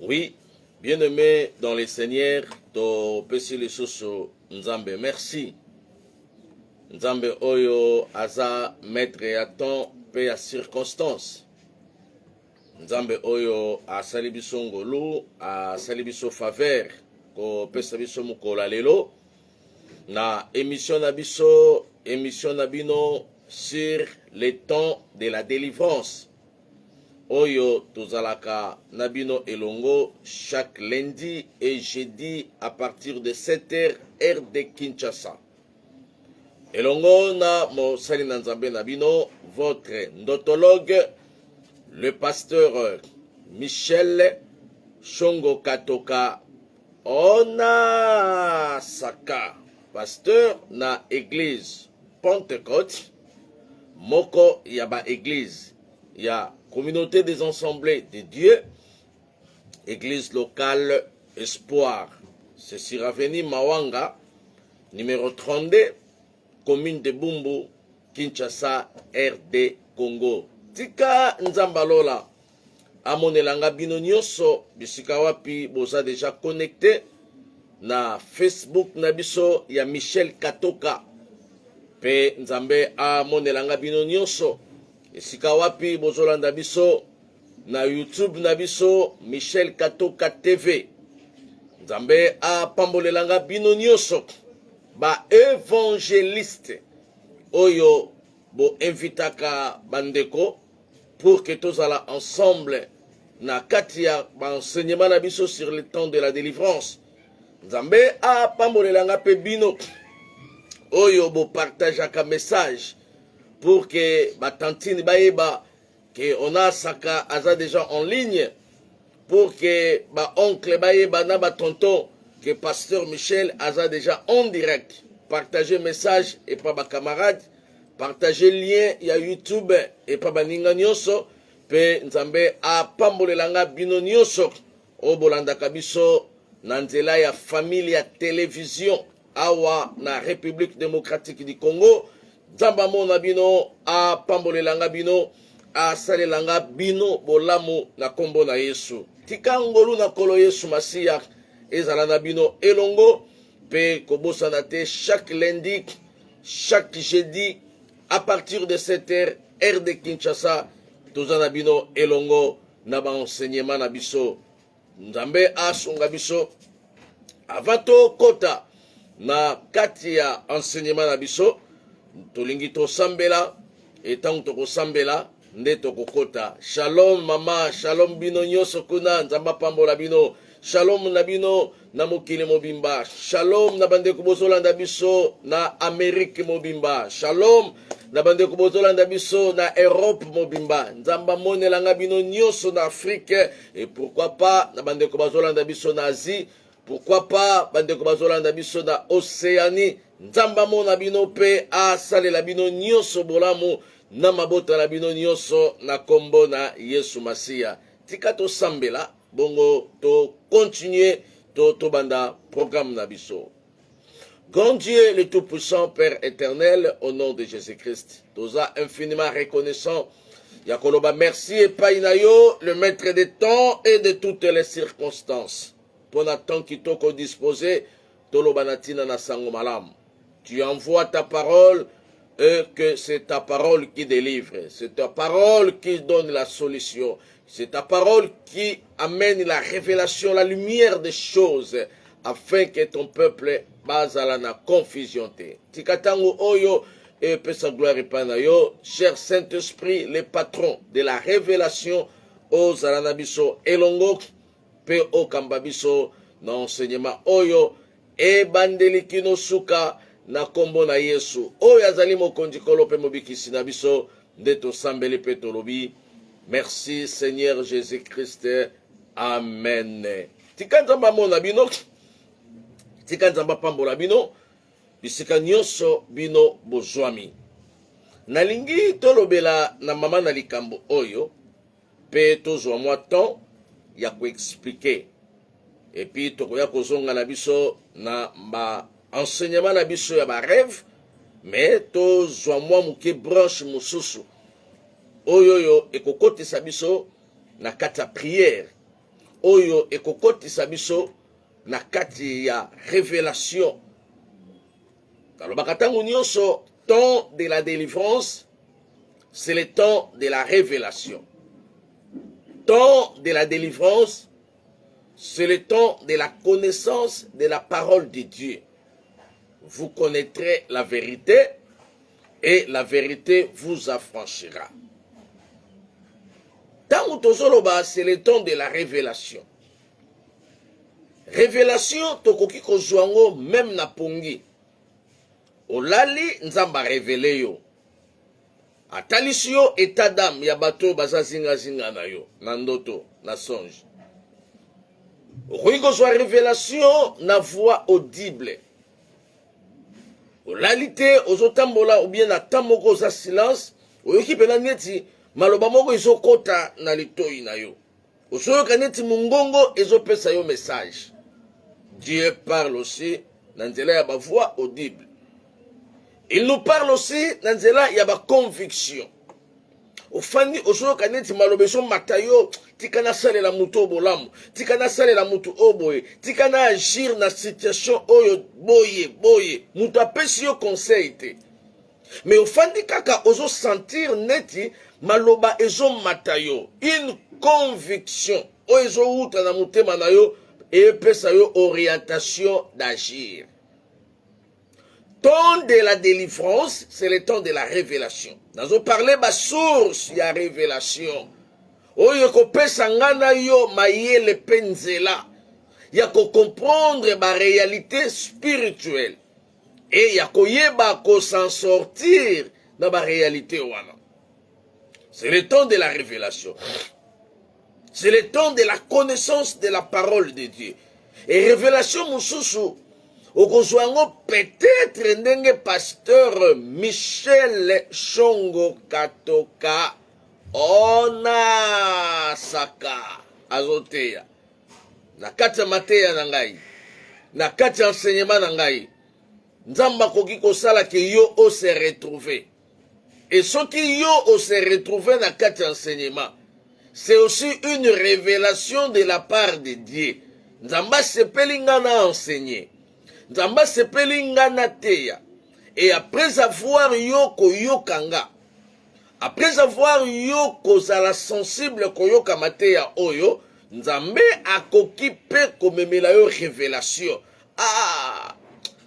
Oui, bien-aimé dans les Seigneurs, to pesi le soso Nzambe, merci. Nzambe oyo aza maître ya temps pe ya circonstance. Nzambe oyo asali biso ngolu, asali biso faveur, ko pesa biso mukola lelo na émission na bino sur le temps de la délivrance. Oyo tozalaka nabino elongo chaque lundi et jeudi à partir de 7h heure de Kinshasa. Elongo na mosali na Nzambe nabino, votre ndotologue, le pasteur Michel Shongo Katoka Ona Saka, pasteur na église Pentecôte, moko yaba église ya communauté des ensemblées de Dieu, église locale Espoir. C'est sur avenue Mawanga, numéro 32, commune de Bumbu, Kinshasa, RD Congo. Tika Nzambalola, amonelanga bino nyonso, bisika wapi boza déjà connecté na Facebook na biso ya Michel Katoka. Pe Nzambe amonelanga bino nyonso, esika wapi bozolanda biso na YouTube na biso Michel Katoka TV. Nzambe apambolelanga bino nyonso ba évangéliste oyo bo invitaka bandeko pour que tozala ensemble na kati ya ba enseignement na biso sur le temps de la délivrance. Nzambe apambolelanga pe bino oyo bo partageaka message pour que batantine baeba que on a saka aza déjà en ligne, pour que ba oncle baeba na ba tonton que pasteur Michel aza déjà en direct. Partagez message et pas ba camarade, partagez lien ya YouTube et pas ba ninga nyonso pe Nzambe a pambolelanga bino nyonso o bolanda kabiso na nzela ya familia télévision awa na République démocratique du Congo. Nzamba mona bino a pambolelanga bino a salelanga bino bolamu na kombo na Yesu. Tika ngolu na kolo Yesu Masiya ezala na bino elongo pe kobosana te chaque lundi, chaque jeudi à partir de 7h heure de Kinshasa tozana bino elongo na ba enseignement na biso. Nzambe asunga biso avato kota na kati ya enseignement na biso. Tolingi to sambela etango toko sambela nde toko kota. Shalom mama, shalom bino nyoso kuna, Nzamba pambola bino. Shalom na bino na mokili mobimba. Shalom na bandeko bozolanda biso na Amerique mobimba. Shalom na bandeko bozolanda biso na Europe mobimba. Nzamba monelanga bino nyoso na Afrique et pourquoi pas na bandeko bozolanda biso na Asie. Pourquoi pas bandeko bazolanda biso na Océanie. Nzamba mona bino pe asalela bino nyonso bolamu na mabota na bino nyonso na kombo na Yesu Masiya. Tika to sambela bongo to continuer to banda programme na biso. Grand Dieu le Tout-Puissant, Père éternel, au nom de Jésus-Christ, toza infiniment reconnaissant. Yakoloba merci et painayo, le maître des temps et de toutes les circonstances. Pour temps qui toko disposé, tolobanatina na sango malam. Tu envoies ta parole et que c'est ta parole qui délivre. C'est ta parole qui donne la solution. C'est ta parole qui amène la révélation, la lumière des choses, afin que ton peuple bazala na confusion te. Tikatango oyo et pesa gloire panayo, cher Saint-Esprit, le patron de la révélation aux alanabiso elongo pe okamba biso na enseignement oyo e bandeli kino suka na kombo na Yesu oyo azali mokonzi kolo pe mobikisi na biso nde tosambeli pe tolobi merci Seigneur Jésus-Christ, amen. Tika Nzamba mona bino, tika Nzamba pambola bino bisika nyonso bino bozwami. Nalingi tolobela na mama na likambo oyo pe tozwa mwa temps ya ko expliquer et puis tokoya kozonga na biso na ba enseignement na biso ya ba rêve mais tozwa mwa muke branche mususu oyo ekokotisa biso na kati ya prière oyo ekokotisa biso na kati ya révélation. Kalobaka tango nyonso, temps de la délivrance, c'est le temps de la révélation. Temps de la délivrance, c'est le temps de la connaissance de la parole de Dieu. Vous connaîtrez la vérité et la vérité vous affranchira. Tango tozoloba, c'est le temps de la révélation. Révélation tokoki kozwango même na pongi. Olali nzamba révélé yo. Atalisi yo état d'âme ya bato baza zinga na yo, na ndoto, na songe. Okoki kozwa révélation na voix audible. Olali te ozotambola ou bien na tamoko za silence, oyoki pena neti maloba moko ezokota na litoi na yo. Osoyoka neti mungongo ezopesa yo message. Dieu parle aussi dans la voix audible. Il nous parle aussi dans la conviction. Au fandi osoyoka neti malobeso matayo tikana sale la mutu obolamu, tikana sale la mutu oboye, tikana agir na situation oyo boye, mutu apesi yo conseil te. Mais au fandi kaka ozo sentir neti maloba ezo matayo, une conviction o ezo uta na mutema na yo et pesa yo orientation d'agir. Temps de la délivrance, c'est le temps de la révélation. Nous avons parlé de la source de la révélation. Oyo ko pesa ngana yo mayele penzela. Ya ko comprendre la réalité spirituelle. Et ya ko yeba ko s'en sortir dans la réalité wana. C'est le temps de la révélation. C'est le temps de la connaissance de la parole de Dieu. Et révélation mususu, okozwango peut-être ndenge pasteur Michel Shongo Katoka ona saka azoteya. Na kati ya mateya na ngai, na kati ya enseignement na ngai, nzamba koki kosala ke yo o se retrouver. Et soki yo o se retrouver na kati ya enseignement, c'est aussi une révélation de la part de Dieu. Nzamba sepeli nga na enseigner. Nzamba sepeli nga na teya. Et après avoir yo koyokanga, après avoir yo kozala sensible koyoka mateya oyo, Nzambe akoki pe komemela yo révélation. Ah!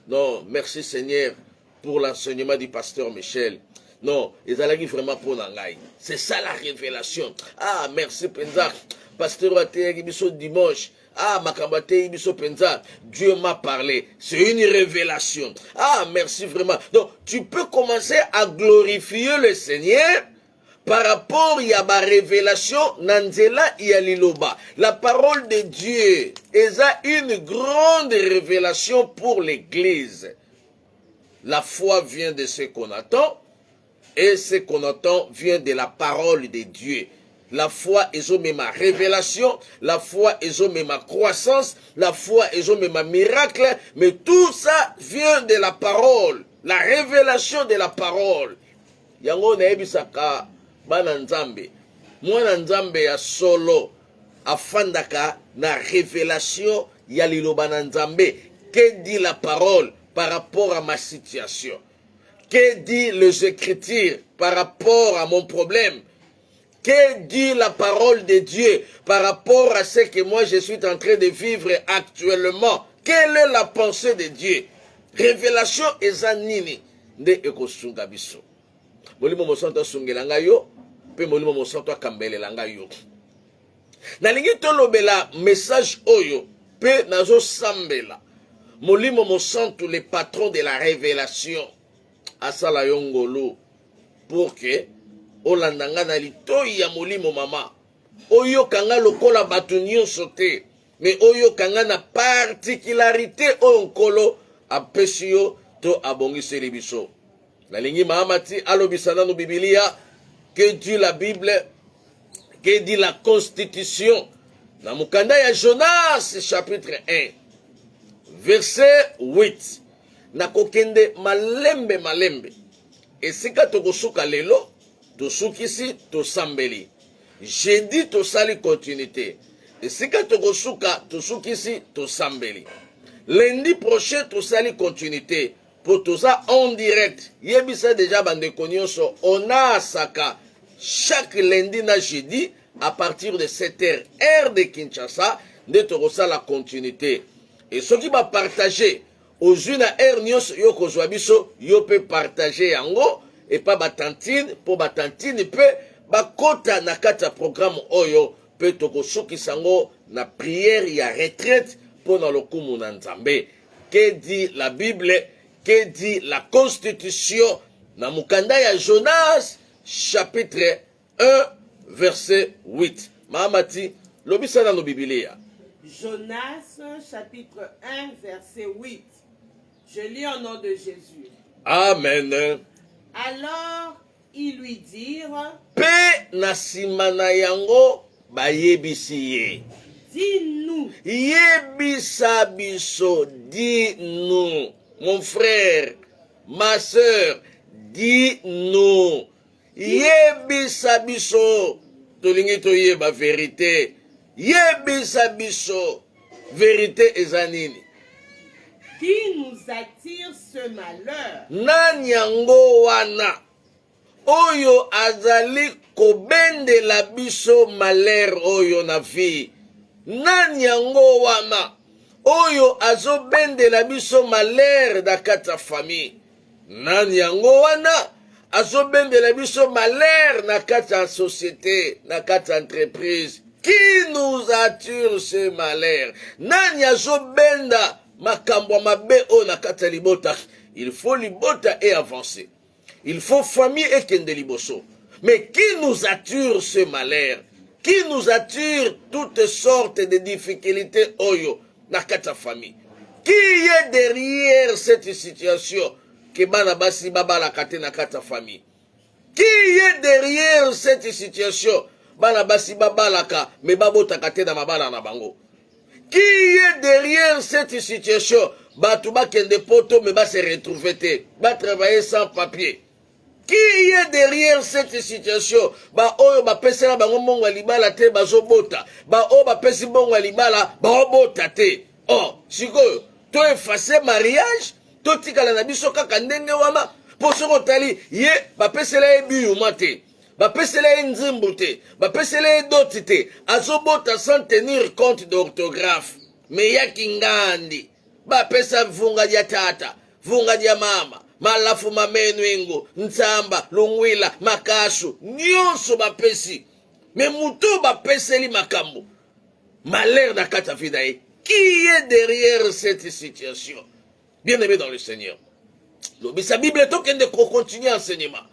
Non, merci Seigneur pour l'enseignement du pasteur Michel. Non, ils allaient vraiment pour l'angaï. C'est ça la révélation. Ah, merci Penza. Pasteur Até Ibiso dimanche. Ah, Makambate Ibiso Penza. Dieu m'a parlé. C'est une révélation. Ah, merci vraiment. Donc, tu peux commencer à glorifier le Seigneur par rapport à ma révélation. Nanzela Yaliloba. La parole de Dieu est une grande révélation pour l'Église. La foi vient de ce qu'on attend. Et ce qu'on entend vient de la parole de Dieu. La foi est ma révélation, la foi est ma croissance, la foi est ma miracle, mais tout ça vient de la parole, la révélation de la parole. Yango na ebisaka bana nzambe, mwana nzambe ya solo afandaka na révélation ya liloba na nzambe. Que dit la parole par rapport à ma situation? Que dit les Écritures par rapport à mon problème? Que dit la parole de Dieu par rapport à ce que moi je suis en train de vivre actuellement? Quelle est la pensée de Dieu? Révélation eza nini nde ekosunga biso. Molimo mosanto asungela ngai yo, pe molimo mosanto akambelela ngai yo. Nalingi tolobela message oyo, pe nazo sambela. Molimo mosanto le patron de la révélation. Asala yongolo pour que olandanga na litoi ya molimo mama oyo kanga lokola bato nyonso te mais oyo kanga na particularité oyo nkolo apesi yo to abongiseli biso. Nalingi mama ti alobisa nanu Biblia que dit la Bible, que dit la Constitution na mukanda ya Jonas chapitre 1 verset 8. Nakokende malembe esika tokosuka lelo tosukisi tosambeli jeudi tosali continuité esika tokosuka tosukisi tosambeli. Lundi prochain tosali continuité pour tout ça en direct. Yebisa déjà bandeko nyonso on a saka chaque lundi na jeudi à partir de 7h heure de Kinshasa de tokosala continuité. Et ceux qui va partager aux une heure nyonso yo kozwa biso yo peut partager yango et pas batantine pour batantine peut bakota na kata programme oyo peut tokosuki sango na prière ya retraite pour dans le kumu na Nzambe. Que dit la Bible? Que dit la Constitution? Na mukanda ya Jonas chapitre 1 verset 8. Mahamati lobisa na no Biblia. Jonas chapitre 1 verset 8. Je lis au nom de Jésus. Amen. Alors ils lui dirent, Pe na sima na yango bayebisi ye. dis-nous. Yebisa biso, dis-nous. Mon frère, ma soeur, dis-nous. Yebisa biso. Tolingi toyeba vérité. Yebisa biso. Vérité ezanini. Qui nous attire ce malheur? Nani yango wana oyo azali kobendela biso malheur oyo na vie. Nani yango wana oyo azobendela biso malheur na kati ya famille. Nani yango wana azobendela biso malheur na kati ya société, na kati ya entreprise. Qui nous attire ce malheur? Nani azobenda makambo mabe o na kati ya libota. Il faut libota et avancer. Il faut famille et kende liboso. Mais qui nous attire ce malheur? Qui nous attire toutes sortes de difficultés oyo na kati ya famille? Qui est derrière cette situation que bana basi babala kate na kati ya famille? Qui est derrière cette situation bana basi babalaka me babota kate na mabala na bango? Qui est derrière cette situation? Batu bakende poto me ba se retrouver te, ba travailler sans papier. Qui est derrière cette situation? Ba oyo ba pesela bango mongo libala te bazobota. Ba oyo ba pesi mongo libala ba obota te. Oh, sikoyo to effacer mariage, to tikala na biso kaka ndenge wana. Po soko tali ye ba pesela e biyuma te. Ba pesela e nzimbu te. Ba pesela e doti te. Azobota sans tenir compte d'orthographe. Me yaki ngandi. Ba pesa vunga ya tata, vunga ya mama. Malafu mamenu ingo, nzamba, lungwila, makasu, nyonso bapesi. Mais mutu bapeseli makambo. Malheur na kata vida ye. Qui est derrière cette situation? Bien-aimé dans le Seigneur. Lobi sa Bible tokende ko continuer enseignement.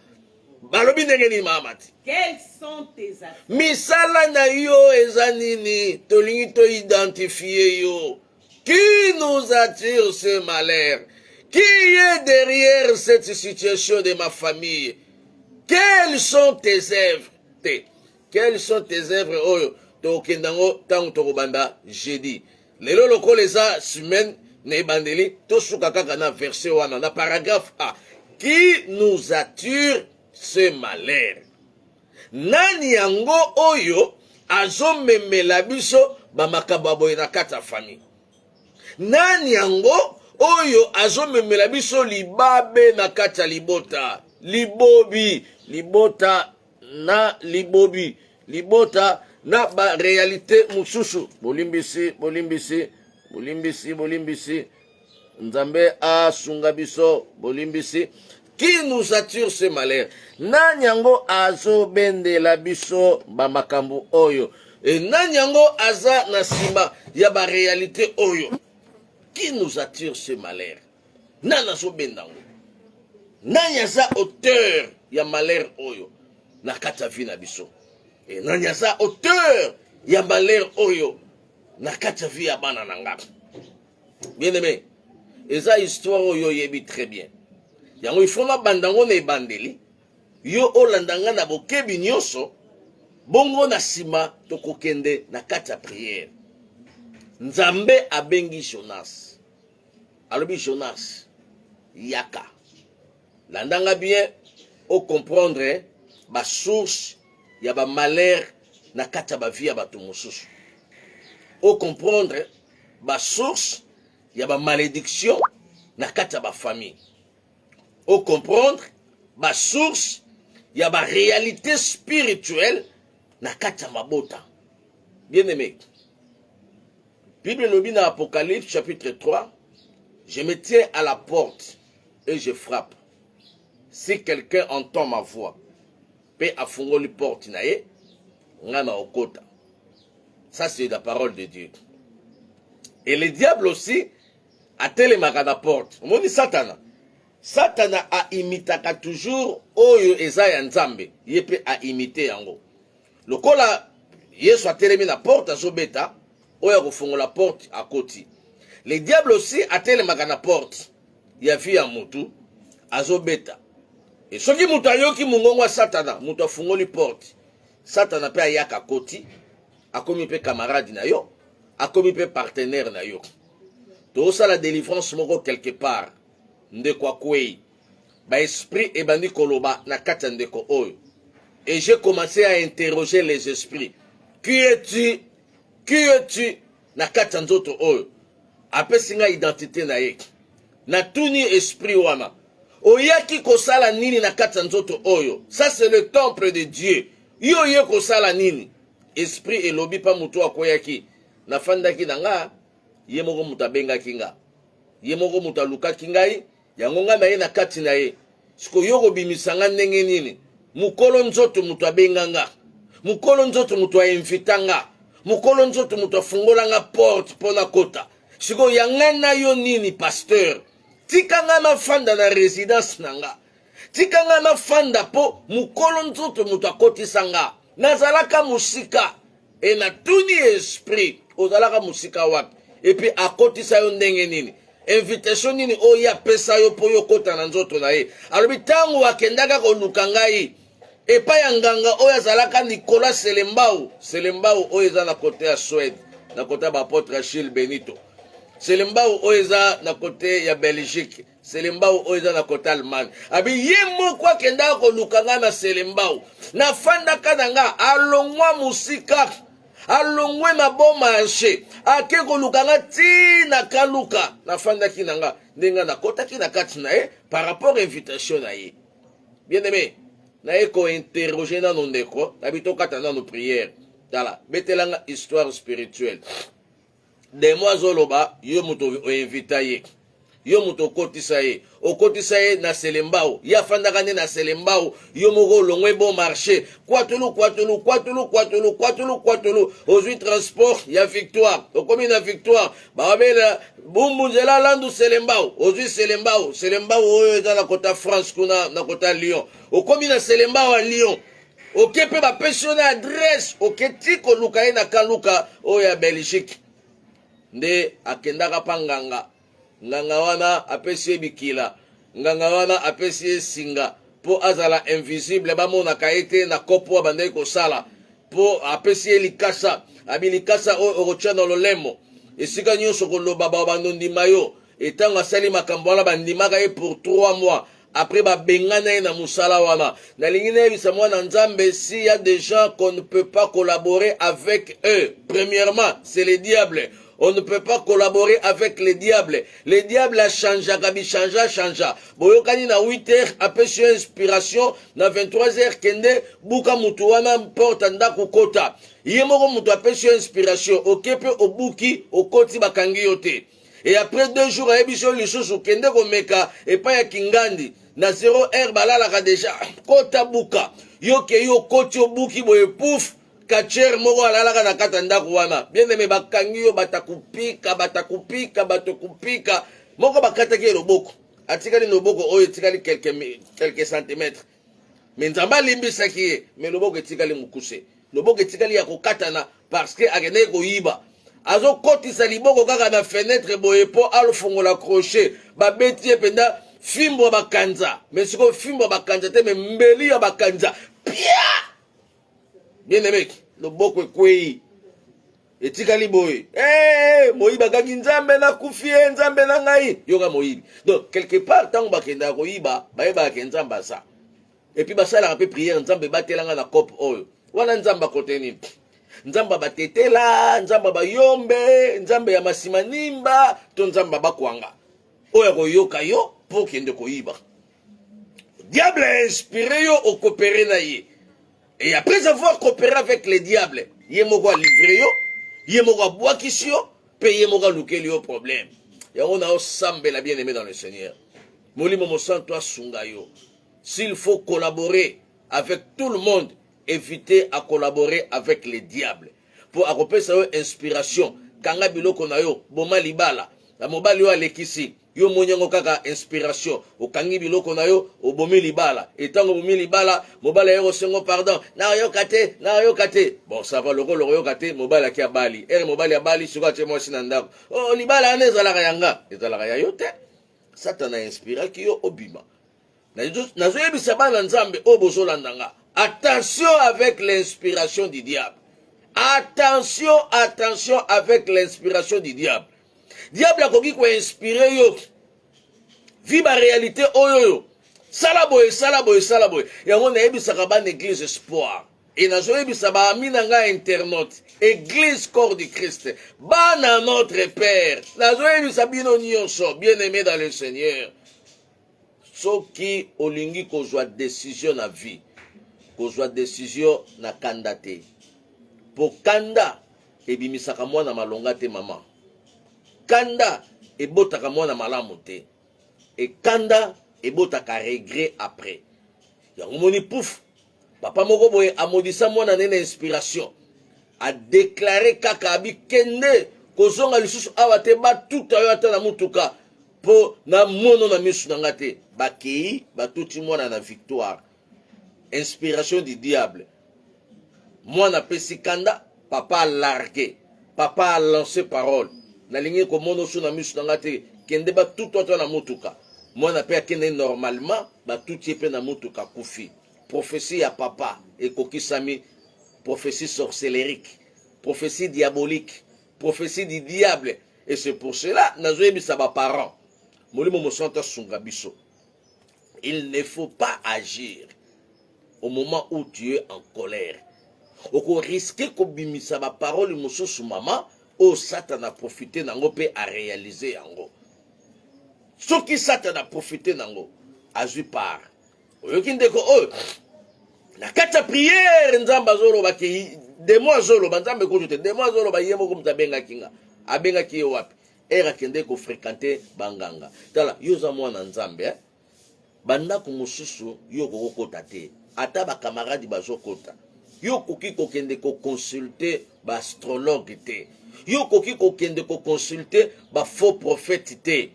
Balobi ndenge ni mamati. Quels sont tes affaires? Misala na yo ezanini, tolingi to identifier yo. Qui nous attire ce malheur? Qui est derrière cette situation de ma famille? Quelles sont tes œuvres? Quelles sont tes œuvres? Oh, tokendango tango tokobanda jeudi. Lelo loko leza semaine ne bandeli to suka kaka na verset wana na paragraphe A. Qui nous attire ce malheur? Nani yango oyo azomemela biso ba makambo boye na kata famille? Nani yango oyo azomemela biso libabe na kati ya libota? Libobi, libota na libobi, libota na ba réalité mususu. Bolimbisi, bolimbisi, bolimbisi, bolimbisi. Nzambe asunga biso, bolimbisi. Qui nous attire ce malheur? Nani yango azobendela biso ba makambo oyo? Et nani yango aza na sima ya ba réalité oyo? Qui nous attire ce malheur? Nana so bendango. Nani aza auteur ya malheur oyo na kata vina biso? Et nani aza auteur ya malheur oyo na kata vi ya bana nanga? Bien-aimé, eza histoire oyo yebi très bien. Yango ifona bandango na ebandeli, yo olandanga na bokebi nyonso, bongo na sima tokokende na kata prière. Nzambe abengi Jonas. Alobi Jonas, yaka. Landanga bien, au comprendre, ba source, ya ba malheur, na kata ba vie ya bato mosusu. au comprendre ba source ya ba malédiction na kati ya ba famille, au comprendre ba source ya ba réalité spirituelle na kati ya mabota. Bien aimé, Bible lobi na Apocalypse chapitre 3, je me tiens à la porte et je frappe. Si quelqu'un entend ma voix, peut afungoli porte na ye, ngana okota. Ça c'est la parole de Dieu. Et le diable aussi a télémarqué la porte. On dit Satana. Satana a imitaka toujours oyo eza ya nzambe. Yepe a imité yango. Lokola Yesu a télémi la porte à Zobeta, oya kofungo la porte à côté. Le diable aussi a télémarqué la porte. Ya fi ya mutu à Zobeta. Et ce qui mutu ayoki mungongo Satana, mutu afungoli porte. Satana pe ayaka côté. A commis pe camarade na yo, a commis pe partenaire na yo. Tout ça la délivrance moko quelque part. Ndekwa kwei. Ba esprit et bandi koloba na kata ndeko oyo. Et j'ai commencé à interroger les esprits. Qui es-tu? Qui es-tu? Na kata nzoto oyo. Ape singa identité na ye. Na tuni esprit wana. Oyaki kosala nini na kata nzoto oyo. Ça c'est le temple de Dieu. Yo ye kosala nini. Esprit elobi pa mutu akoyaki na fandaki na nga ye moko mutu abengaki nga ye moko mutu alukaki ngai yango nga na ye na kati na ye siko yo kobimisa nga ndenge nini mukolo nzoto mutu abenga nga mukolo nzoto mutu ainvita nga mukolo nzoto mutu afungola nga porte mpona kota siko yanga na yo nini pasteur tika nga mafanda na résidence na nga tika nga mafanda po mukolo nzoto mutu akotisa nga nazalaka musika et na tuni esprit ozalaka musika wapi et puis akotisa yo ndenge nini invitation nini oya pesa yo po yo kota na nzoto na ye alobi tango wakendaka koluka ngai epai ya nganga oyo azalaka Nicolas Selembao oyo eza na kote ya Suède na kote ya baapôtre Achille Benito Selembao oyo eza na kote ya Belgique Selembao oyo eza na kote Allemagne abi ye moko akendaka koluka ngai na Selembao nafandaka na nga alongwa musika alongwe maboma marché ake koluka nga tina kaluka nafandaki na nga ndenga nakotaki na kati na ye par rapport invitation na ye. Bien aimé, na ye ko interroger nano ndeko na bitokata nano prière tala betelanga histoire spirituelle de moi zoloba yo muto o invita ye yo muto okotisa ye na Selembao ya fandaka ne na Selembao yo moko longwe bon marché kwatulu ozwi transport ya Victoire okomi na Victoire babela bumbunzela landu Selembao ozwi Selembao oyo eza na kota France kuna na kota Lyon okomi na Selembao a Lyon okepe ba pensionné adresse oketi koluka ye na kaluka oyo ya Belgique nde akendaka panganga nganga wana apesi bikila nganga wana apesi singa po azala invisible bamonaka ete na kopo bandai kosala po apesi likasa abilikasa oyo okotia na lolemo esika nyonso koloba bandondima yo etango asali makambo wana bandimaka ye pour 3 mois après babengana ye na musala wana nalingi nayebisa mwana nzambe s'il y a des gens qu'on ne peut pas collaborer avec eux, premièrement c'est le diable. On ne peut pas collaborer avec les diables. Les diables a changé, changea. Boyokani na 8h, après sur inspiration, na 23h, kende, buka mutu wana porta ndaku kota. Yemoko mutu après sur inspiration, okepe obuki, okoti bakangi yote. Et après 2 jours, ayebiso lisusu, kende komeka, epa ya kingandi. Na 0h, balalaka deja, kota buka. Yoke yo koti obuki, boye pouf. Kacher moko alalaka na kata ndako wana bien aimé bakangi yo batakupika moko bakataki loboko atikali loboko oyo etikali quelques centimètres mais nzamba limbisaki ye mais loboko etikali mukuse loboko etikali ya kokatana parce que akendeki koyiba azokotisa liboko kaka na fenêtre boye po alofungola crochet babeti ye penda fimbo ya bakanza mais sikoyo fimbo ya bakanza te mais mbeli ya bakanza pia. Bien aimé, le boko kwei etikali boy moyiba gangi nzambe na kufie nzambe na ngai yoka moyibi donc quelque part tant bakenda koyiba bayeba ke nzamba ça et puis basala pe prière nzambe batelanga na cop oil wana nzamba kote nini nzamba batetela, nzamba bayombe, nzamba ya masimanimba, to nzamba bakwanga. Oya koyoka yo, pour kende koyiba. Diable a inspiré yo au coopérer na ye. Et après avoir coopéré avec les diables, ye moko a livré yo, ye moko a bwakisi yo, pe ye moko a lukeli yo problème. Yango na osambe la bien-aimé dans le Seigneur. Molimo mosanto asunga yo. S'il faut collaborer avec tout le monde, évitez à collaborer avec les diables. Pour accomplir sa inspiration, kanga biloko na yo, boma libala, la mobali yo alekisi, yo monyango kaka inspiration, o kangi biloko na yo, o bomi libala, et tant bomi libala, mobala yo sengo pardon, na yo kate, bon ça va, loko yo kate, mobala ki abali, mobali abali, suka che mo sinandako, oh libala ane zalaka yanga, ezalaka ya yo te, Satan a inspiré ki yo obima. Nazo yebisa bana nzambe o bozolandanga. Attention avec l'inspiration du diable. Attention avec l'inspiration du diable. Diable a koki ko inspiré yo. Viva réalité oyo. Salaboy. Yango na yebisa bana église espoir. Et nazo yebisa ba aminanga internaute. Église corps du Christ. Bana notre Père. Nazo yebisa bino nyonso bien-aimé dans le Seigneur. Soki olingi kozwa décision na vie. Kozwa décision na kanda te. Po kanda ebimisaka mwana malonga te mama. Kanda ebotaka mwana malamu te. Et kanda ebotaka regret après. Yango moni pouf. Papa moko boye amodisa mwana nene inspiration. A déclaré kaka abi kende kozonga lisusu awa te ba tuta yo ata na mutuka. Po na mono na misu na ngate. Bakei batuti mwana na victoire. Inspiration du diable. Mwana pesi kanda, papa a largué. Papa a lancé parole. Na lingi ko mono su na misu na ngate kende ba tuto ata na mutuka. Mwana pe akende normalement batuti pe na mutuka kufi. Prophétie à papa et kokisami, prophétie sorcellérique, prophétie diabolique, prophétie du diable. Et c'est pour cela nazo yebisa ba parents. Molimo mosanta sunga biso. Il ne faut pas agir au moment où tu es en colère. Oko risquer ko bimisa ba parole mosusu mama o Satan a profité nango pe a réaliser yango. Ce qui Satan a profité nango azui part. Oyokinde ko o na kata prière nzamba zolo ba ki demo zolo ba nzambe ko jote demo zolo ba yemo ko mtabenga kinga abenga ki wapi era kende ko fréquenter banganga tala yoza mwana nzambe banda ko mususu yo ko kota te ata ba camarade bazokota yo koki ko kende ko consulter ba astrologue te yo koki ko kende ko consulter ba faux prophète te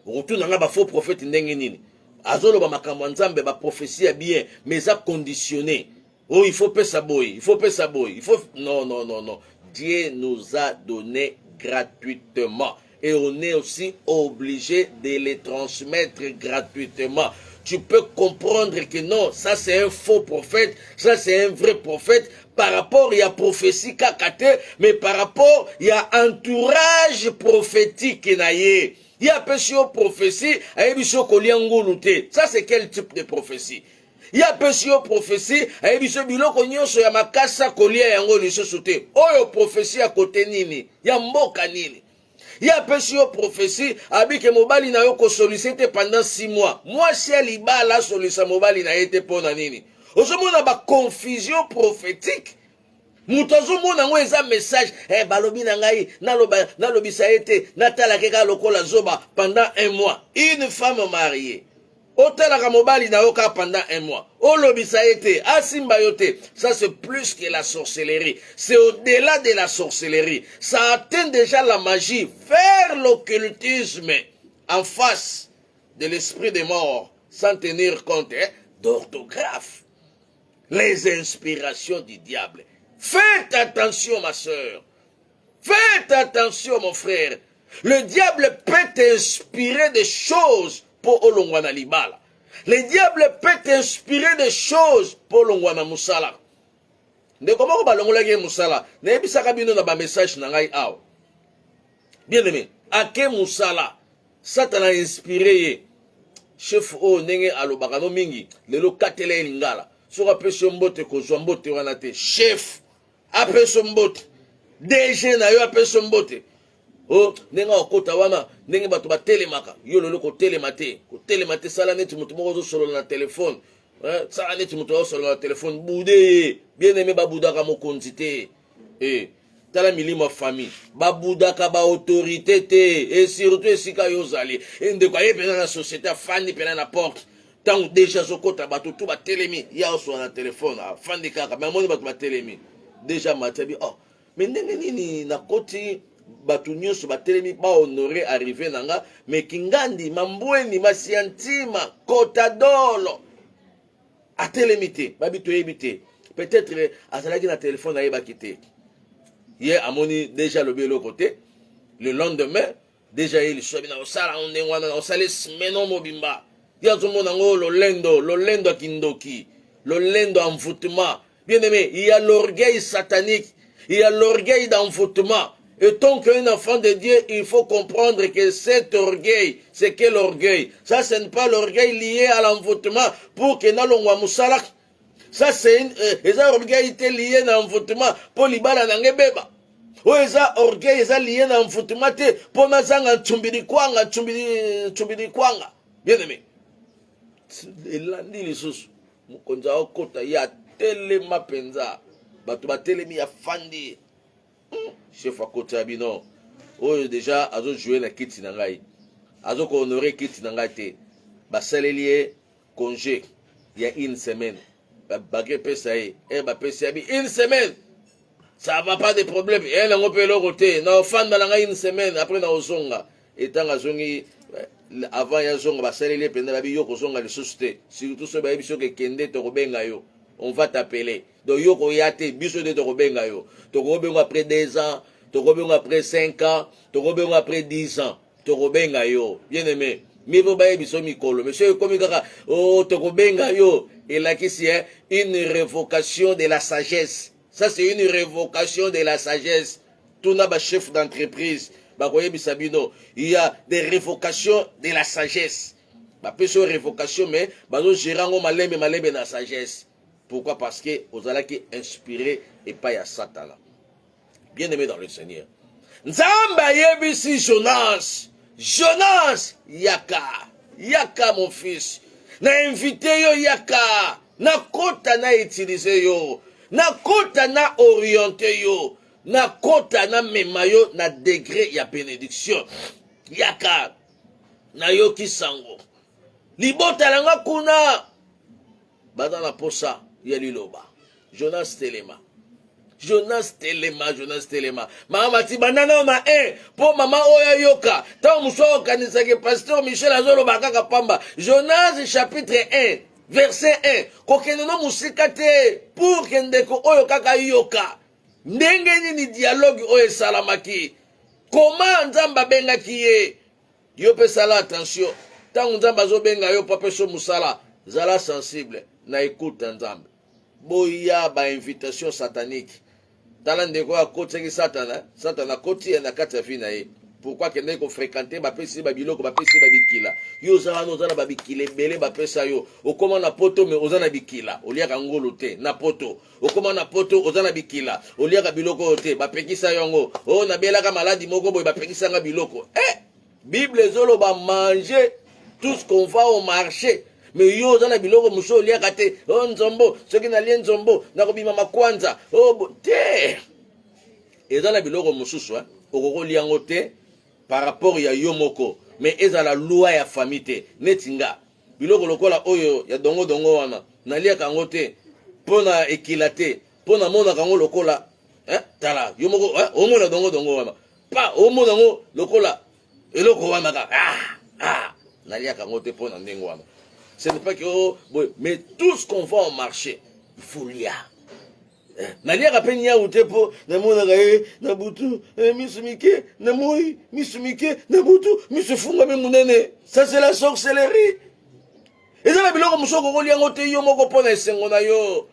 retourna nga ba faux prophète ndenge nini azolo ba makambo nzambe ba prophétie bien mais ça conditionné. Oh il faut pas ça boy, il faut non. Dieu nous a donné gratuitement et on est aussi obligé de les transmettre gratuitement. Tu peux comprendre que non, ça c'est un faux prophète, ça c'est un vrai prophète. Par rapport, il y a prophétie kakate, mais par rapport, il y a entourage prophétique naye. Il y a pesio prophétie, ayebiso koliangulute. Ça c'est quel type de prophétie? Il y a pesio prophétie, ayebiso biloko nyonso ya makasa kolia yango lisusu te. Oyo prophétie à côté nini? Ya mboka nini? Il y a pesio prophétie, abike mobali na yo ko solliciter pendant 6 mois. Moi si libala solliciter mobali na yete pona nini? Ozomona ba confusion prophétique. Mutazo mona ngo eza message balobi na ngai nalobisa ete natala keka lokola zoba pendant 1 mois. Une femme mariée otalaka mobali na yoka pendant 1 mois. Olobisa ete asimba yote. Ça c'est plus que la sorcellerie. C'est au-delà de la sorcellerie. Ça atteint déjà la magie vers l'occultisme en face de l'esprit des morts sans tenir compte d'orthographe. Les inspirations du diable. Faites attention, ma soeur. Faites attention, mon frère. Le diable peut t'inspirer des choses pour Olongwana Libala. Le diable peut t'inspirer des choses pour Olongwana Musala. Ne comment on va Musala? Ne bisaka bino na ba message na ngai aw. Bien aimé, ake Musala. Satan a inspiré chef o nenge alobaka no mingi lelo katele lingala. Soka pesho mbote ko mbote wana te chef apeso mbote DG na yo apeso mbote oh nenga okota wana ndenge bato batelemaka yo lolo kotelema te sala neti moto moko ozosolola na telefone sala neti moto ozosolola na telefone bude bien aimé babudaka mokonzi te tala milimo famille babudaka ba autorité te et surtout esika yo ozali ndeko aye pena na société afandi pena na porte tango déjà zokota bato tu batelemi ya osola na telefone afandi kaka mais amoni bato batelemi déjà matabi oh mais ndenge nini nakoti bato nyonso batelemi bahonoré arrivé nanga mais kingandi mambweni masiantima kotadolo atelemi te babi toyebi te peut-être azalaki na telefone ayebaki te ye amoni déjà lobi eloko te le lendemain déjà ye liso bina osala ndenge wana osala semaine mobimba ya zomona ngo lolendo akindoki lolendo envoûtement bien aimé il y a l'orgueil satanique il y a l'orgueil d'envoûtement. Et tant qu'un enfant de Dieu, il faut comprendre que cet orgueil, c'est quel orgueil? Ça, ce n'est pas l'orgueil lié à l'envoûtement pour que n'allons moussalak. Ça, c'est un orgueil lié à l'envoûtement pour l'ibala nangebeba. Ou ça orgueil lié à l'envoûtement pour nazanga chumbidi kwanga. Bien aimé. Elandi lisusu. Mukonza okota ya telema penza. Batu batelemi ya fandi. Chef à côté abino oyo déjà azo jouer na kiti na ngai azo ko honorer kiti na ngai te basaleli congé il y a une semaine bagé pesa ba pesa bi une semaine ça va pas de problème et na ngopé lo côté na ofanda na ngai une semaine après na ozonga etanga zongi avant ya zonga basaleli penda bi yo ko zonga le société surtout so ba biso ke kende to kobenga yo on va t'appeler. Donc, yoko yate, biso de tokobenga yo. Tokobenga après 2 ans, tokobenga après 5 ans, tokobenga après 10 ans. Tokobenga yo. Bien aimé. Mais vous voyez biso mikolo. Monsieur, comme kaka, oh, tokobenga yo. Et là, qui c'est une révocation de la sagesse. Ça, c'est une révocation de la sagesse. Tout n'a pas chef d'entreprise. Bah, voyez bisabino. Il y a des révocations de la sagesse. Bah, peu sur révocation, mais, bah, nous gérons malembe na la sagesse. Pourquoi? Parce que vous allez qui inspiré et pas à Satan. Bien aimé dans le Seigneur. Nzamba yebisi Jonas. Jonas Yaka mon fils. Na invité yo Yaka. Na kota na utilisé yo. Na kota na orienté yo. Na kota na mema yo na degré ya bénédiction. Yaka. Na yo kisango. Libota langa kuna. Bada na posa. Yaliloba. Jonas Telema. Mama ti banana na po mama oya yoka. Ta muso kanisa pasteur Michel Azolo bakaka pamba. Jonas chapitre 1 verset 1. Kokene no musika te pour kendeko oyo kaka yoka. Ndenge nini dialogue oyo salamaki. Comment nzamba benga kiye. Yo pe sala attention. Tangu nzamba zo benga yo pa peso musala. Zala sensible na écoute nzamba. Boya ba invitation satanique. Talande ko akoteki satana, satana koti na kati ya fina ye. Pourquoi que ndeko fréquenter ba pesi ba biloko ba pesi ba bikila. Yo zala no zala ba bikile belé ba pesa yo. Okoma na poto mais ozana bikila. Oliaka ngolo te na poto. Okoma na poto ozana bikila. Oliaka biloko te ba pekisa yongo. Oh na belaka maladi moko boy ba pekisa nga biloko. Bible zolo ba manger tout ce qu'on va au marché. Mais yo zana biloko muso liaka te oh nzombo soki na lie nzombo na kobima makwanza oh te ezala biloko mususu okoko liango te par rapport ya yo moko mais ezala loi ya famille te netinga biloko lokola oyo ya dongo wana na liaka ngo te pona ekilate pona mona kango lokola tala yo moko omona dongo wana pa omona ngo lokola eloko wana ka na liaka ngo te pona ndengo wana. Ce n'est pas que, mais tout ce qu'on va au marché, il faut lire. Nalia rapeni ya utepo, na mona gae, na butu, misumike, na moi, misumike, na butu, misufunga munene. Ça c'est la sorcellerie. Et ça la biloko musoko ko liango te yo moko pona esengo na yo.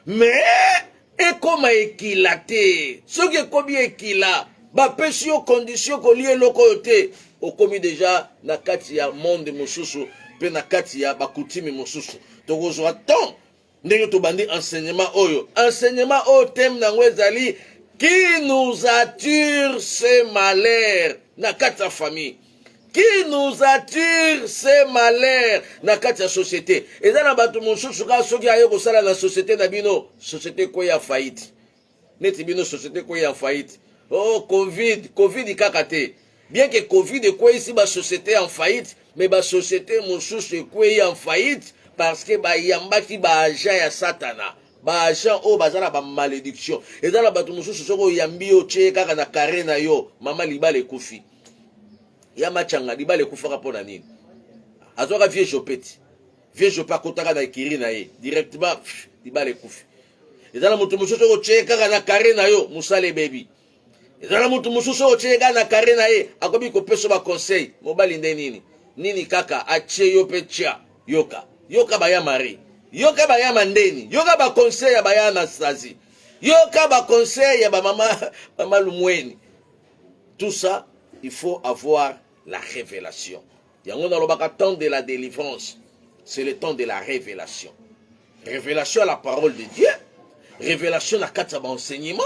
Mais ekoma ekilate. Soki ekomi ekila, ba pesi yo condition ko lie loko te. Okomi déjà na kati ya monde mususu. Pe na kati ya bakutimi mosusu tokozwa temps ndenge tobandi enseignement oyo thème nango ezali qui nous attire ce malheur na kati ya famille, qui nous attire ce malheur na kati ya société. Eza na bato mosusu kaka soki aye kosala na société na bino, société koya faillite neti bino société koya faillite. Oh covid kaka te, bien que covid ekweyisi ba société en faillite, mais ba société mosusu ekweyi en faillite parce que bayambaki ba agent ya satana, ba agent oyo baza na ba malédiction. Eza na bato mosusu soki oyambi yo tie kaka na kare na yo, mama libala ekufi ya machanga libala ekufaka mpo na nini? Azwaka vie jopeti, vie jope akotaka na ekiri na ye directement libala ekufi. Eza na moto mosusu oyo tie kaka na kare na yo mosala ebebi. Eza na moto mosusu oyo tie kaka na kare na ye akomi kopesa ba conseil mobali nde nini kaka atie yo pe tia yoka baya mari, yoka baya mandeni, yoka ba conseil ya baya Anastasie, yoka ba conseil ya ba mama Lumweni. Tout ça, il faut avoir la révélation. Yango na lobaka temps de la délivrance, c'est le temps de la révélation. Révélation à la parole de Dieu, révélation na kati ya enseignement,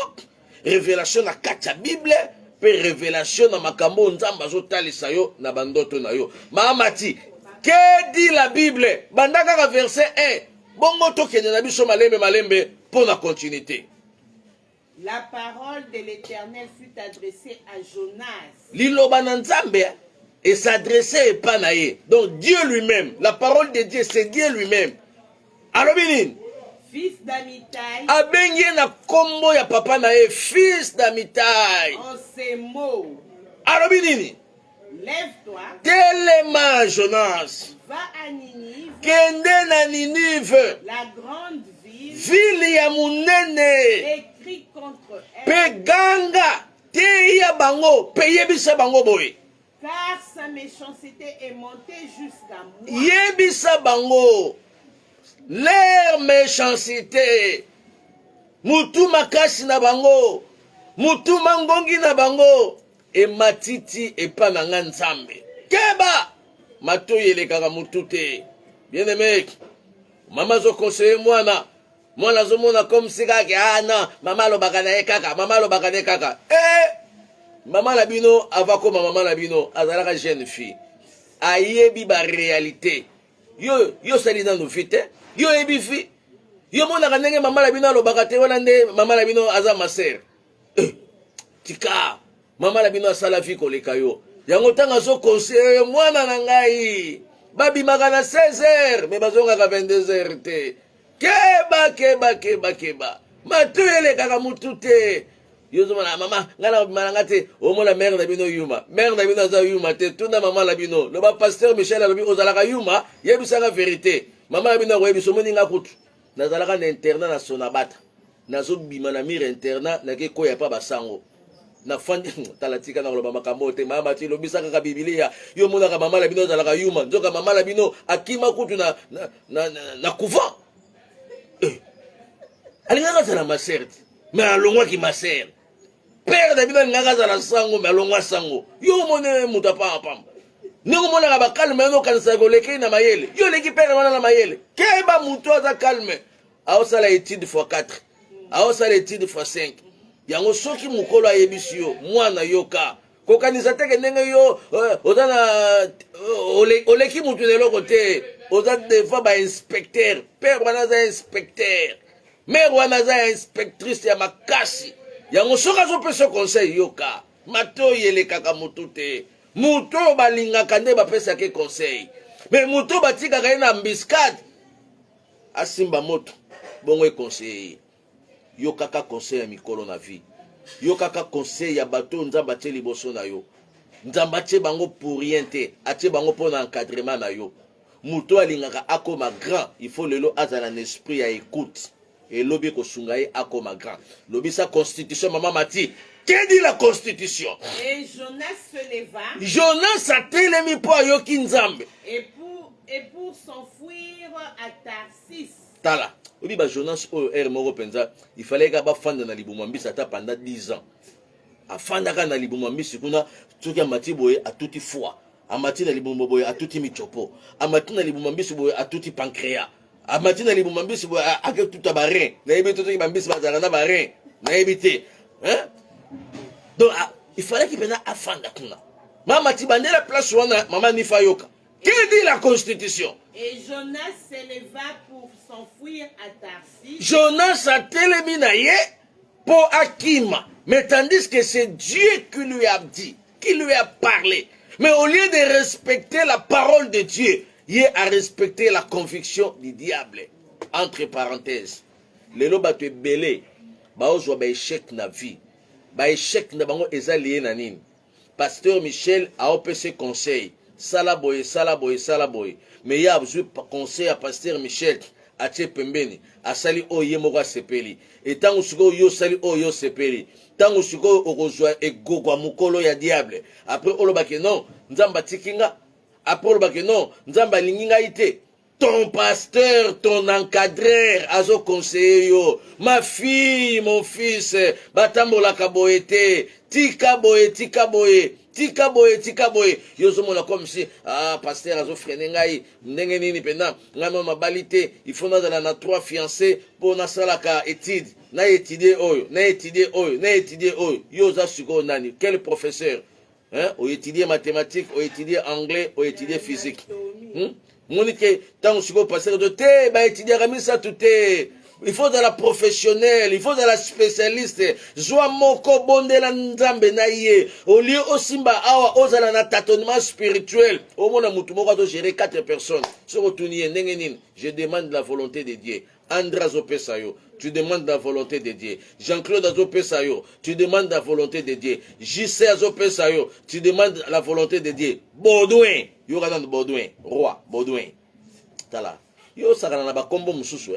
révélation na kati ya Bible, pe révélation na makambo nzambe azotalisa yo na bandoto na yo. Maamati, que dit la Bible? Bandaka verset 1. Bongo tokende na biso malembe pour la continuité. La parole de l'Éternel fut adressée à Jonas. Liloba na Nzambe et s'adressait pas na ye. Donc Dieu lui-même, la parole de Dieu, c'est Dieu lui-même. Alobinin, fils d'Amitai, abenye na kombo ya papa na ye, fils d'Amitai. en ces mots, Alobinini, lève-toi, telema Jonas, va à Ninive, kende na Ninive, la grande ville, ville ya munene, écrit contre pe elle, ganga, teya bango, pe yebisa bango boye. car sa méchanceté est montée jusqu'à moi. Yebisa bango, leur méchanceté, mutu makasi na bango, mutu mangongi na bango, e matiti e pa na nga Nzambe. Keba, mato yelekaka mutu te. Bien aimé, mama zo conseiller mwana zo mona comme si kaka, non, mama lobaka na ye kaka, mama lobaka na ye kaka. Mama labino, avakoma mama labino, azalaka jeune fille. Ayebi ba réalité. Yo sali na no fite. Yo ebi fi. Yo mona kanenge mama labino alobaka te wana nde mama labino aza maser. Tika. Mama labino asala fi koleka yo. Yango tanga zo conseiller mwana na ngai. Babi magana 16h, mais bazonga ka 22h te. Keba. Matuele kaka mutu te. Yozo mana mama ngana malanga te o mona mère na bino yuma. Mère na bino za yuma te tuna mama la bino. Le ba pasteur Michel alobi ozalaka yuma, yebisaka vérité. Mama la bino webi so moninga kutu. Nazalaka na internat na Sonabata. Nazo bima na mire internat na ke koya pa basango. Na fandi talatika na loba makambo te mama ti lobisaka ka Biblia. Yo mona ka mama la bino ozalaka yuma. Nzoka mama la bino akima kutu na couvent. Alingaka zala maserte. Mais alongwa ki maserte. Père David ngaka za sango mais alongwa sango. Yo mone mutapa pam. Ningo mona ka ba calme no kanisa goleke na mayele. Yo leki père wana na mayele. Keba mutu za calme. Ao sala étude x4. Ao sala étude x5. Yango soki mukolo ayebisi yo mwana yoka. Ko kanisa teke ndenge yo ozana oleki mutu de l'autre. Oza des fois ba inspecteur. Père wana za inspecteur. Mère wana za inspectrice ya makasi. Yango soka zo pesa conseil yoka. Mato yele kaka mutu te. Muto balingaka nde bapesa ke conseil. Mais muto batika ka na mbiscade. Asimba moto. Bongo e conseil. Yo kaka conseil ya mikolo na vie. Yo kaka conseil ya bato nzamba tie liboso na yo. Nzamba tie bango pour rien te. Atie bango pour encadrement na yo. Muto alingaka akoma grand. Il faut lelo azala un esprit ya écoute. Et lobi ko sungaye akoma grand. Lobi sa constitution maman mati. Qu'est dit la constitution? Et Jonas se leva. Jonas a telemi po ayoki Nzambe. Et pour s'enfuir à Tarsis. Tala. Obi ba Jonas o moko penza. Il fallait que ba fanda na libuma mbisa ta pendant 10 ans. Afanda ka na libuma mbisi kuna soki amati boye a tuti foi. Amati na libuma boye a tuti michopo. Amati na libuma mbisi boye a tuti pancréas. a matina libuma mbisi ake tuta barin na yebi to bambisi bazala na barin na yebi te hein. Donc il fallait qu'il pena afanda kuna mama tibandela place wana mama nifa yoka. Que dit la constitution? Et Jonas s'éleva pour s'enfuir à Tarsis. Jonas a telemi na ye pour Akima, mais tandis que c'est Dieu qui lui a dit, qui lui a parlé. Mais au lieu de respecter la parole de Dieu, il a respecté la conviction du diable. Entre parenthèses, les lois te belé, baozwa ba échec na vie, ba échec na bango ezali na nini. Pasteur Michel a opé conseil, salaboy, salaboy, salaboy. Mais il y a besoin de conseil à Pasteur Michel, à Tché Pembeni, à Sali Oye Moga Sepeli. Et tant que yo Sali Oyo Sepeli, tant que o rejoint et gogo mukolo ya diable. Après olobake non, nzamba tikinga. Après olobake non, nzamba linginga ite. Ton pasteur, ton encadreur, azo conseiller yo. Ma fille, mon fils, batambola kaboete, tika boye, tika boye. Tika boye, tika boye. Yozo mona comme si, pasteur azo frene ngai, ndenge nini pena, ngama mabalite, il faut na 3 fiancés pour na salaka étude, na étudier oyo, na étudier oyo, na étudier oyo. Yoza suko nani, quel professeur? Hein? O étudier mathématiques, o étudier anglais, o étudier physique. Monique, tant que pasteur de te, ba étudier ramisa tout te. Il faut de la professionnelle, il faut de la spécialiste. Joa moko bondela nzambe na ye. Au lieu osimba awa ozala na tâtonnement spirituel. Au mona mutu moko do gérer 4 personnes. Soko tuniye ndenge nini? Je demande la volonté de Dieu. Andra Zopesayo, tu demandes la volonté de Dieu. Jean-Claude Azopesayo, tu demandes la volonté de Dieu. JC Azopesayo, tu demandes la volonté de Dieu. Baudouin, yo ganan Baudouin, roi Baudouin. Tala. Yo sakana na ba kombo mususu.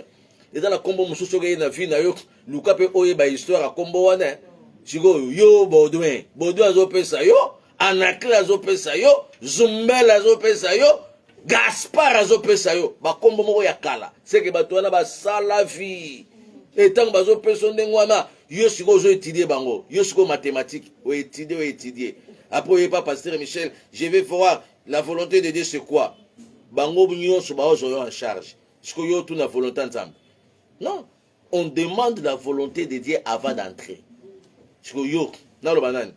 Et dans la combo mususu ke na vie na yo luka pe oye ba histoire a combo wana siko yo Baudouin azopesa yo Anaclet azopesa yo Zumbel azopesa yo Gaspard azopesa yo ba combo moko ya kala c'est que bato wana ba sala vie et tant bazopesa ndenge wana yo siko ozo étudier bango yo siko mathématiques o étudier après pas pasteur Michel je vais voir la volonté de Dieu c'est quoi bango nyonso ba ozo yo en charge siko yo tout na volonté ensemble. Non, on demande la volonté de Dieu avant d'entrer. Yo, na lo banane.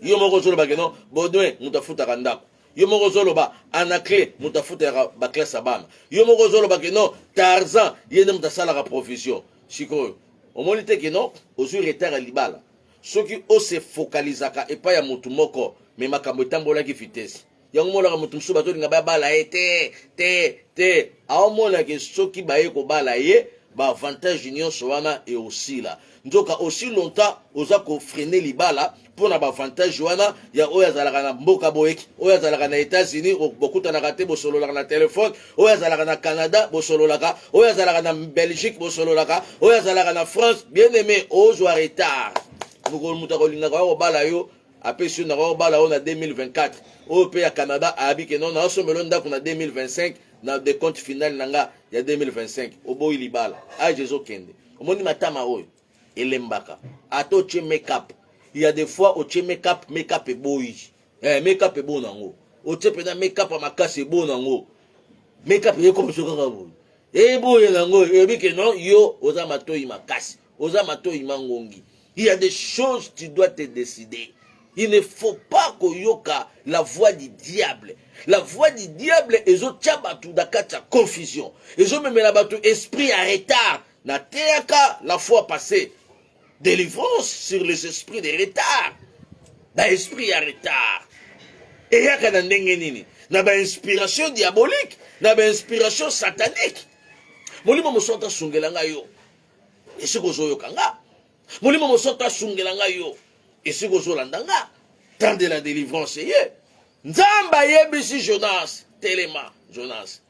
Yo moko zolo ba non, Baudouin mutafuta kandako. Yo moko zolo ba Anaclet mutafuta ba classe abama. Yo moko zolo ba non, Tarzan yende mutasala ka profession. Siko, o monite ke non, ozu retard libala. Soki o se focalisaka et pas ya mutu moko, mais makambo tambola ki vitesse. Yango mola mutu msu bato linga ba bala te aomona ke soki baye ko bala ye ba avantage union soana et aussi là ndoka aussi longtemps oza ko freiner libala pour na ba avantage wana ya oya zalaka na mboka boyeki oya zalaka na États-Unis bokuta na kate bosololaka na téléphone oya zalaka na Canada bosololaka oya zalaka na Belgique bosololaka oya zalaka na France bien aimé ozwa retard ngoko mutako linga ko bala yo apesi na ko bala on a 2024 au pays à Canada a dit que non na somelo ndako na 2025 na de compte final nanga ya 2025 obo ilibala a Jésus kende omoni matama oyo elembaka ato che make-up il y a des fois au che make-up e boyi make-up e bon nango o che pena make-up makasi e bon nango make-up e comme ça kaka boyi e boyi nango e bi que non yo oza matoi makasi oza matoi mangongi il y a des choses tu dois te décider. Il ne faut pas que yoka la voix du diable. La voix du diable est au tchabatu dakata confusion. Et ont même la batu esprit en retard. Na teaka la fois passée. Délivrance sur les esprits de retard. Na esprit en retard. Et yaka na ndenge nini. Na ba inspiration diabolique. Na ba inspiration satanique. Molimo mosota sungelanga yo. Et ce que zo yokanga. Molimo mosota sungelanga yo. Et si vous avez tant de la délivrance, Nzamba yebisi Jonas, Telema, Jonas,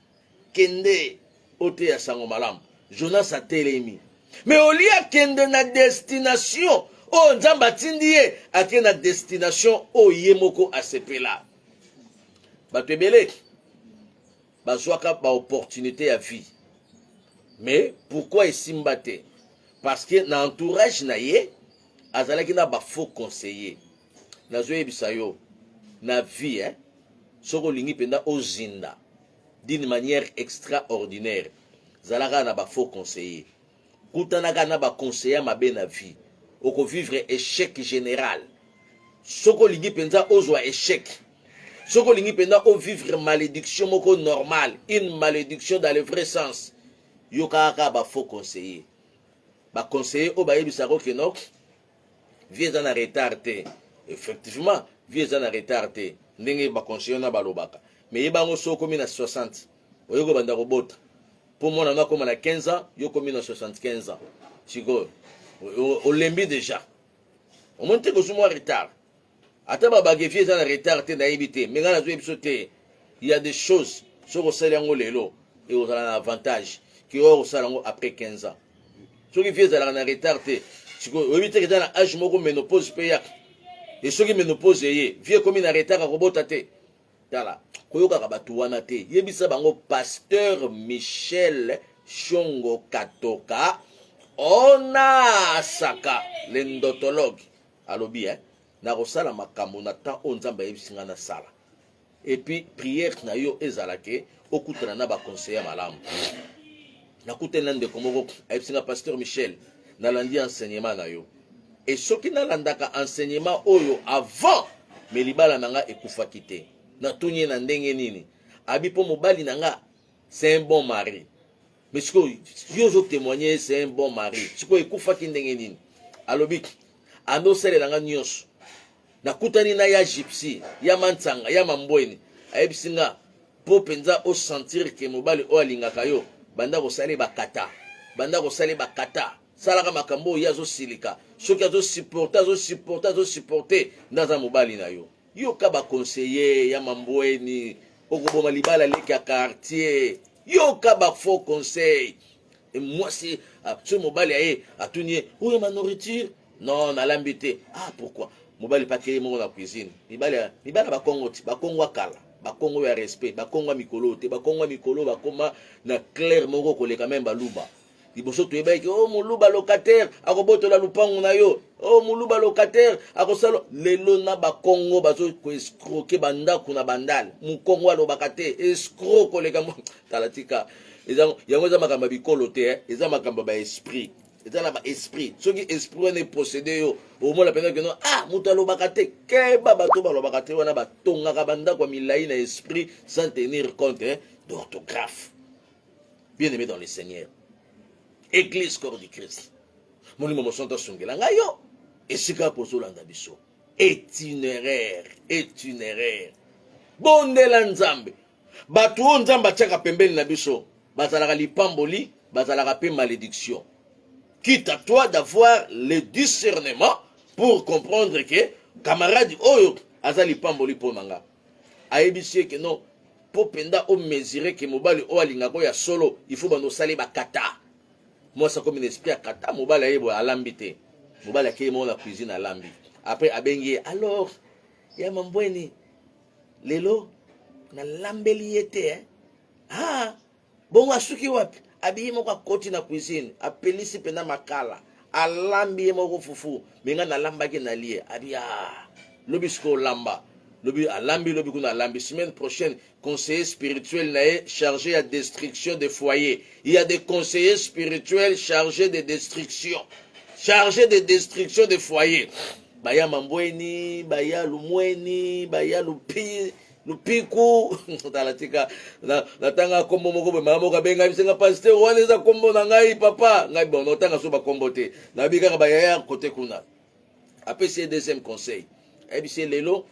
Kende, ote ya sango malam, Jonas a telemi. Mais au lieu kende na destination, oh Nzamba tindie, ake na destination, oh yemoko a sepela. Batebele, bazwaka ba opportunité à vie. Mais pourquoi ici mbate? Parce que na entourage na ye, azalaki na ba faux conseiller nazo yebisa yo na vie soko lingi penda ozinda d'une manière extraordinaire zalaka na ba faux conseiller kutanaka na ba conseiller mabe na vie oko vivre échec général soko lingi penza ozwa échec soko lingi penza o vivre malédiction moko normale, une malédiction dans le vrai sens. Yo kaka ba faux conseiller ba conseiller o ba yebisako ke no vie eza na retard te. Effectivement vie eza na retard te ndenge ba conseiller na balobaka mais yebango soko mi na 60 oyoko banda kobota pour moi na koma na 15 ans yo komi na 75 ans siko olembi déjà au moins te ko sumo retard ata babage vie eza na retard te nayebi te mais nga nazo yebiso te il y a des choses soko osali yango lelo et ozala na avantage ki oyo osala yango après 15 ans soki vie ezalaka na retard te siko oyebi te eza na age moko ménopause mpe yaka et soki ménopause eye vie ekomi na retard akobota te tala koyokaka bato wana te yebisa bango pasteur Michel Shongo Katoka ona saka l'endotologue alobi na kosala makambo na temps oyo nzambe ayebisinga na sala et puis prière na yo ezalake okutana na baconseiller malamu nakutani na ndeko moko ayebisinga pasteur Michel nalandi enseignement na yo et soki nalandaka enseignement oyo avant me libala na nga ekufaki te natuni na ndenge nini abi po mobali na nga c'est un bon mari mais siko yo zo témoigner c'est un bon mari siko ekufaki ndenge nini alobi ando sele na nga nyonso nakutani na ya gypsy ya mantsanga ya mambweni ayebisinga po penza o sentir ke mobali o alingaka yo banda kosali bakata salaka makambo ya zo silika soki azo supporter ndaza mobali na yo yo ka ba conseiller ya mambweni okoboma libala leki ya quartier yo ka ba faux conseil et moi c'est ce mobali aye atuni oui ma nourriture non nalambi te ah pourquoi mobali pakeye moko na cuisine mibala bakongo ti bakongo akala bakongo ya respect bakongo mikolo te bakongo mikolo bakoma na clair moko koleka même baluba liboso toyebaki oh moluba locataire akobotola lupango na yo oh moluba locataire akosala lelo na bakongo bazo ko escroquer bandako na bandale mukongo alobaka te escroc koleka mo talatika yango eza makambo bikolo te eza makambo ba esprit eza na ba esprit soki esprit wana procédé yo omona pena que non ah mutu alobaka te keba bato balobaka te wana batongaka bandako milai na esprit sans tenir compte d'orthographe. Bien aimé dans le Seigneur, Église corps du Christ molimo mosonto sungela ngayo esika pozolanda biso itinéraire bondela nzambe bato oyo nzambe atiaka pembeni na biso bazalaka lipamboli bazalaka pe malédiction. Quitte à toi d'avoir le discernement pour comprendre que camarade oyo aza lipamboli po nanga ayebisi ke non po penda o mesurer que mobali o alingako ya solo il faut bano sali bakata. Moi ça comme une esprit akata mobali ayebo alambi te mobali akeye mo na cuisine alambi après abengi alors ya mambweni lelo na lambeli yete ah bon asuki wapi abiye moko akoti na cuisine apelisi pena makala alambi ye moko fufu menga na lambaki na lie abia lobi sko lamba lobi alambi lobi kuna alambi. Semaine prochaine conseiller spirituel nae chargé à destruction des foyers. Il y a des conseillers spirituels chargés de destruction des foyers. Baya mambweni baya lumweni baya lupiku talatika na tanga kombo moko be mama ka benga bisenga pasteur wana za kombo na ngai papa ngai bon tanga so ba kombo te na bika ba ya côté kuna. Après c'est deuxième conseil ebisi lelo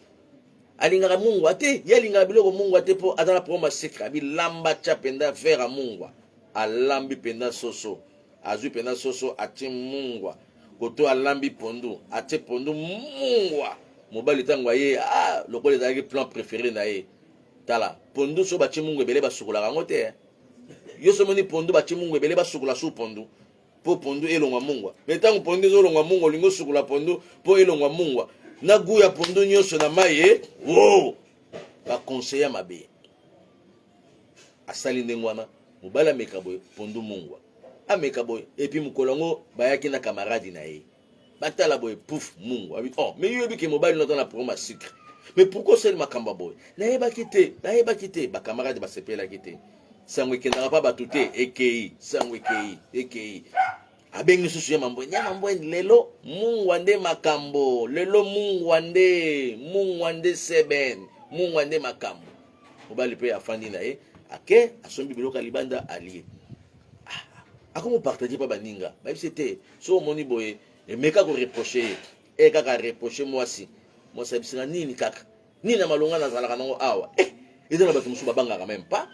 alingaka mungu ate yalinga biloko mungu ate po atala proma secret abi lamba cha penda vera mungu alambi penda soso azu penda soso ati mungu koto alambi pondu ate pondu mungu mobali tango ye ah lokole ezalaki plan préféré na ye tala pondu so bati mungu ebele basukola kango te yo somoni pondu bati mungu ebele basukola su pondu po pondu elongwa mungu mais tango pondu ezolongwa mungu olingo sukula pondu po elongwa mungu na gu ya pondu nyonso na maye wow baconseiller mabe asali ndenge wana mobali ameka boye pondu mungu ameka boye epi mokolo yango bayaki na camarade na ye batala boye pouf mungu abi oh mais yo ebiki mobali nota na proma sucre mais pourquoi c'est makambo boye nayebaki te ba camarade basepelaki te sango ekendaka pa bato te ekei sango ekei abengi susu ya mambo lelo mungwa nde makambo lelo mungwa nde seben mungwa nde makambo mobali pe afandi na ye ake asombi biloko libanda alie akomo partager pa baninga bayebisi te so omoni boye emeka ko reprocher ye kaka reprocher mwasi abisinga nini kaka nini ya malonga nazalaka nango awa eza na bato mosusu babangaka meme pa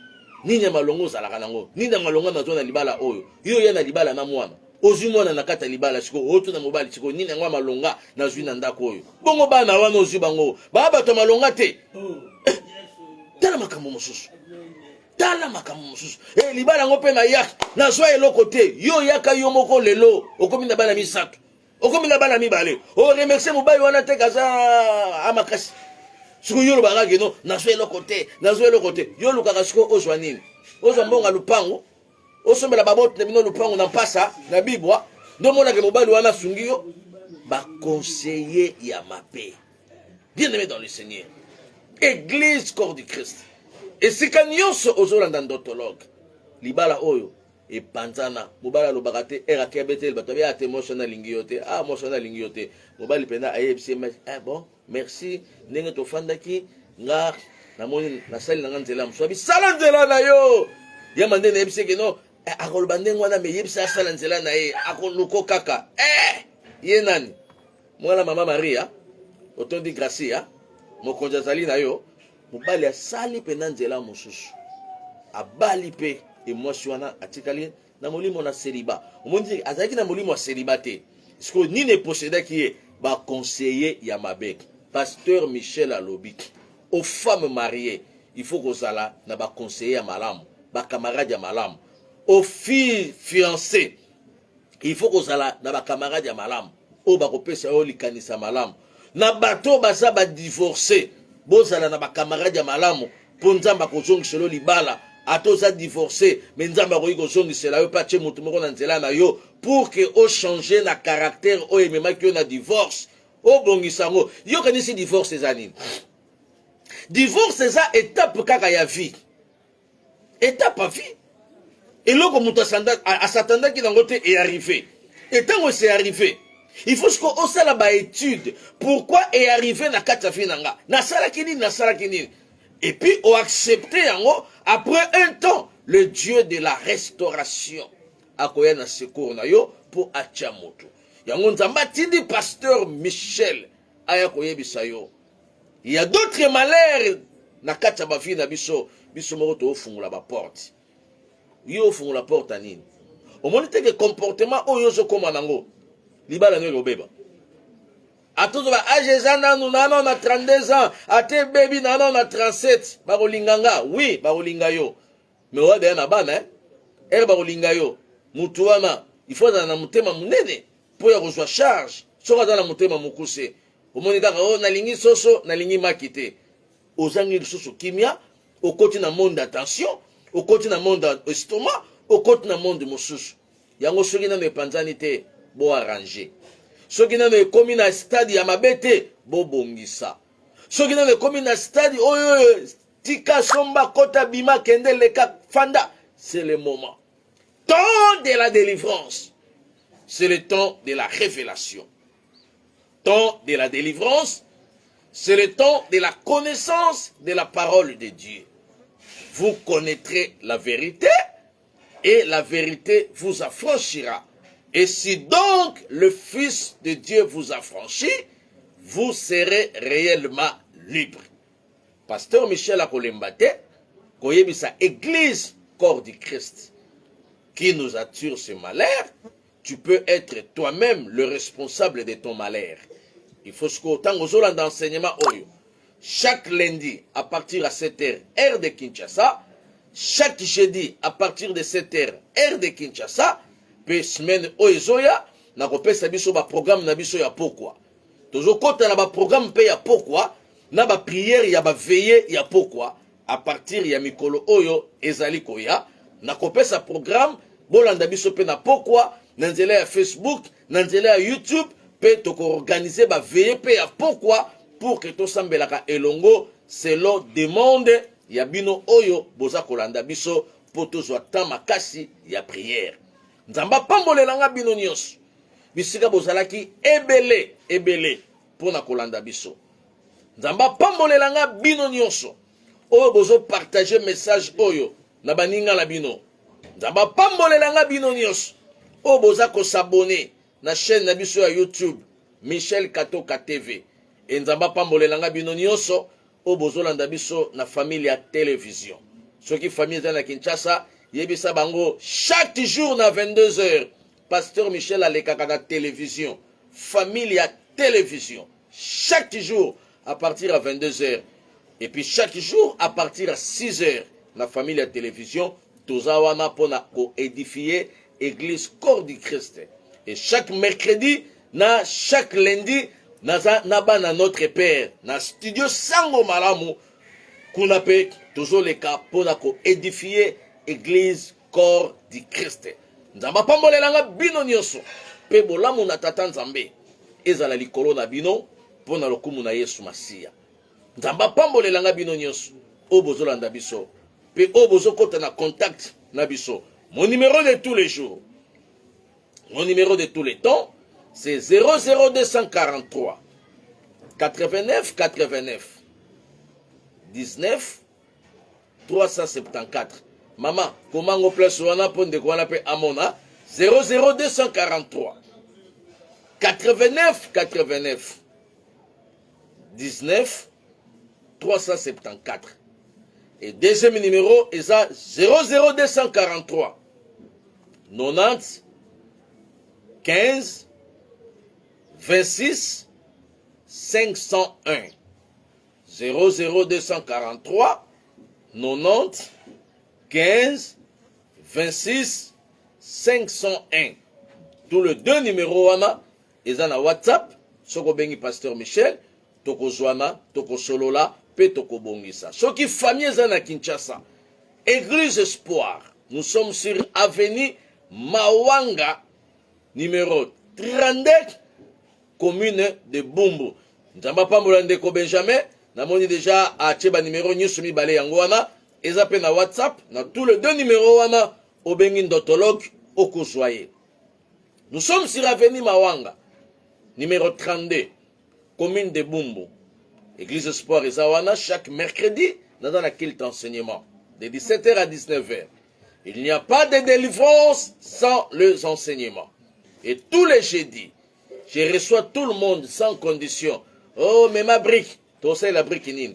nini ya malonga ozalaka nango nini ya malonga nazwa na libala oyo yo ya na libala na mwana ozwi mwana na kati ya libala siko oto na mobali siko nini yango ya malonga nazwi na ndako oyo bongo bana wana ozwi bango baa bato ya malonga te tala makambo mosusu libala yango mpe na yaki nazwa eloko te yo yaka yo moko lelo okomi na bana misato okomi na bana mibale oremercie mobali wana te kaza amakasi siko yo lobaka keno nazwa eloko te yo lukaka siko ozwa nini ozwa mbonga lupango osombela babote na bino lupango na mpasa na bibwa ndo monake mobali wana asungi yo baconseiller ya mabe. Bien aimé dans le Seigneur, église corps du Christ esika nyonso ozolanda ndotologue libala oyo epanzana mobali alobaka te eraki abeteli bato abeya te moso na lingi yo te moso na lingi yo te mobali mpena ayebisi bon merci ndenge tofandaki nga namoni nasali na nga nzela mosu abisala nzela na yo yamba nde nayebisi eke no akoloba ndenge wana me yebisi asala nzela na ye akoluko kaka ye nani mwana mama Maria otondi Gracia mokonzi azali na yo mobali asali pena nzela mosusu abali pe mwasi wana atikali na molimo na celibat omoni azalaki na molimo ya celibat te siko nini eposedaki ye baconseiller ya mabe. Pasteur Michel alobi aux femmes mariées il faut kozala na baconseiller ya malamu bakamarade ya malamu. Aux filles fiancées il faut kozala na bakamarade ya malamu oyo bakopesa yo likanisa malamu. Na bato baza badivorce bozala na bakamarade ya malamu mpo nzambe akozongisela libala ata oza divorce me nzambe akoki kozongisela yo mpe atie moto moko na nzela na yo pour ke ochange na caractère oyo ememaki yo na divorce obongisa yango. Yo kanisi divorce eza nini? Divorce eza étape kaka ya vie, étape ya vie. Eloko moto asatandaki nango te est arrivé. Et ntango c'est arrivé, il faut que osala ba étude pourquoi est arrivé na kati ya vie nanga nasalaki nini et puis on accepte yango. Après un temps le Dieu de la restauration akoya na secours na yo pour atia moto yango nzambe atindi pasteur Michel aya koyebisa yo. Il y a d'autres malheurs na kati ya bafille na biso moko to ofungula ba porte yo ofungula porte nini omoni te ke comportement oyo ozokoma nango libala no lobeba atozo ba age eza nanu nano na 32 ans ate baby nano na 37 bakolinganga oui bakolinga yo me oda na bana bakolinga yo mutu wana il faut na mutema munene po ya kozwa charge soka za na mutema mukuse omoni kaka nalingi soso nalingi makite ozangi lisusu kimia okoti na monde d'attention okoti na monde estomac okoti na monde mosusu yango soki nano epanzani te bo arranger soki nano ekomi na stade ya mabe te bobongisa soki nano ekomi na stade oyo tika somba kota bima kende leka fanda. C'est le moment, temps de la délivrance, c'est le temps de la révélation. Temps de la délivrance, c'est le temps de la connaissance de la parole de Dieu. Vous connaîtrez la vérité et la vérité vous affranchira. Et si donc le Fils de Dieu vous affranchit, vous serez réellement libre. Pasteur Michel Akolembate, koyebisa église corps du Christ, qui nous attire ce malheur, tu peux être toi-même le responsable de ton malheur. Il faut que autant aux d'enseignement oyo. Chaque lundi à partir de 7h, heure de Kinshasa, chaque jeudi à partir de 7h, heure de Kinshasa, pe semaine oezoya, na kopesa biso ba programme na biso ya pourquoi. Tozo kota na ba programme pe ya pourquoi, na ba prière ya ba veillée ya pourquoi, à partir ya mikolo oyo ezali koya, na kopesa programme bolanda biso pe na pourquoi, na nzela ya Facebook, na nzela ya YouTube, pe toko organiser ba veillée pe ya pourquoi, pour que to sambelaka elongo selon demande ya bino oyo boza kolanda biso po tozwa temps makasi ya prière. Nzamba pambolelanga bino nyonso bisika bozalaki ebele pona kolanda biso. Nzamba pambolelanga bino nyonso oyo bozo partager message oyo na baninga la bino. Nzamba pambolelanga bino nyonso oyo boza ko s'abonner na chaîne na biso ya YouTube Michel Katoka TV. Et nzamba pambolelanga bino nyonso oyo bozolanda biso na famille ya télévision. Soki famille za na Kinshasa yebisa bango chaque jour na 22h Pasteur Michel alekaka na télévision. Famille à télévision. Chaque jour à partir à 22h. Et puis chaque jour à partir à 6h. La famille à télévision. Tozawana pona ko édifier église corps du Christ. Et chaque mercredi, chaque lundi, naba na notre père. Na studio Sango Malamu. Kunape tozoleka pona ko édifier église corps du Christ. Nzamba pambolelanga bino nyonso pe bolamu na tata nzambe ezala likolo na bino pona lokumu na Yesu Masiya. Nzamba pambolelanga bino nyonso o bozolanda biso pe o bozokota na contact na biso. Mon numéro de tous les jours, mon numéro de tous les temps, c'est 00243 89 89 19 374. Maman, comment on place wana pour de quoi on appelle Amona 00243 89 89 19 374. Et deuxième numéro est ça 00243 90 15 26 501. 00243 90 15 26 501. Tous les deux numéros wana eza na WhatsApp soko bengi Pasteur Michel toko zwana toko solola pe toko bongisa. Soki famille eza na Kinshasa, Église Espoir, nous sommes sur avenue Mawanga numéro 32 commune de Bumbu. Nzamba pambola ndeko Benjamin namoni déjà a tcheba numéro nyusu mibale yango wana eza pe na WhatsApp na tous les deux numéros wana obengi ndotologue okozwaye. Nous sommes sur avenue Mawanga numéro 32 commune de Bumbu. Église Espoir eza wana chaque mercredi dans la culte enseignement de 17h à 19h. Il n'y a pas de délivrance sans les enseignements. Et tous les jeudis, je reçois tout le monde sans condition. Oh, mais ma brique, tu sais la brique nine.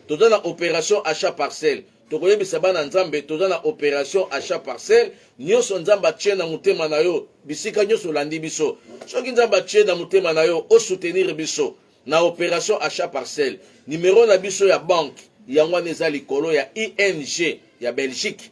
Tu donnes l'opération achat parcelle. Tu connais bisabana nzambe, tu donnes l'opération achat parcelle. Nyoso nzamba tche na mutema na yo, bisika nyoso landi biso. Soki nzamba tche na mutema na yo, o soutenir biso. Na opération achat parcelle. Numéro na biso ya banque, yango neza likolo ya ING ya Belgique.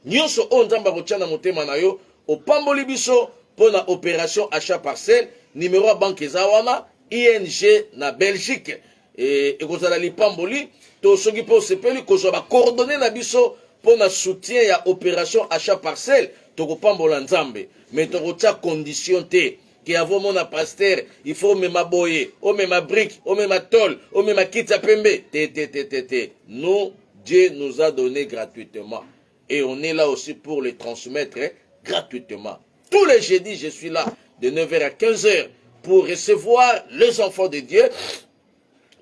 Nyoso o nzamba kotia na mutema na yo, o pamboli biso pour la opération achat parcelle. Numéro à banque ezawana ING na Belgique. Et kozala lipamboli to soki po sepeli kozwa ba coordonnées na biso pour na soutien ya opération achat parcelle to kopambola nzambe mais to kotia condition te que avant mon pasteur il faut me maboyer o me ma brique o me ma tol o me ma kitsa pembe te. Nous Dieu nous a donné gratuitement et on est là aussi pour les transmettre gratuitement. Tous les jeudis je suis là de 9h à 15h pour recevoir les enfants de Dieu.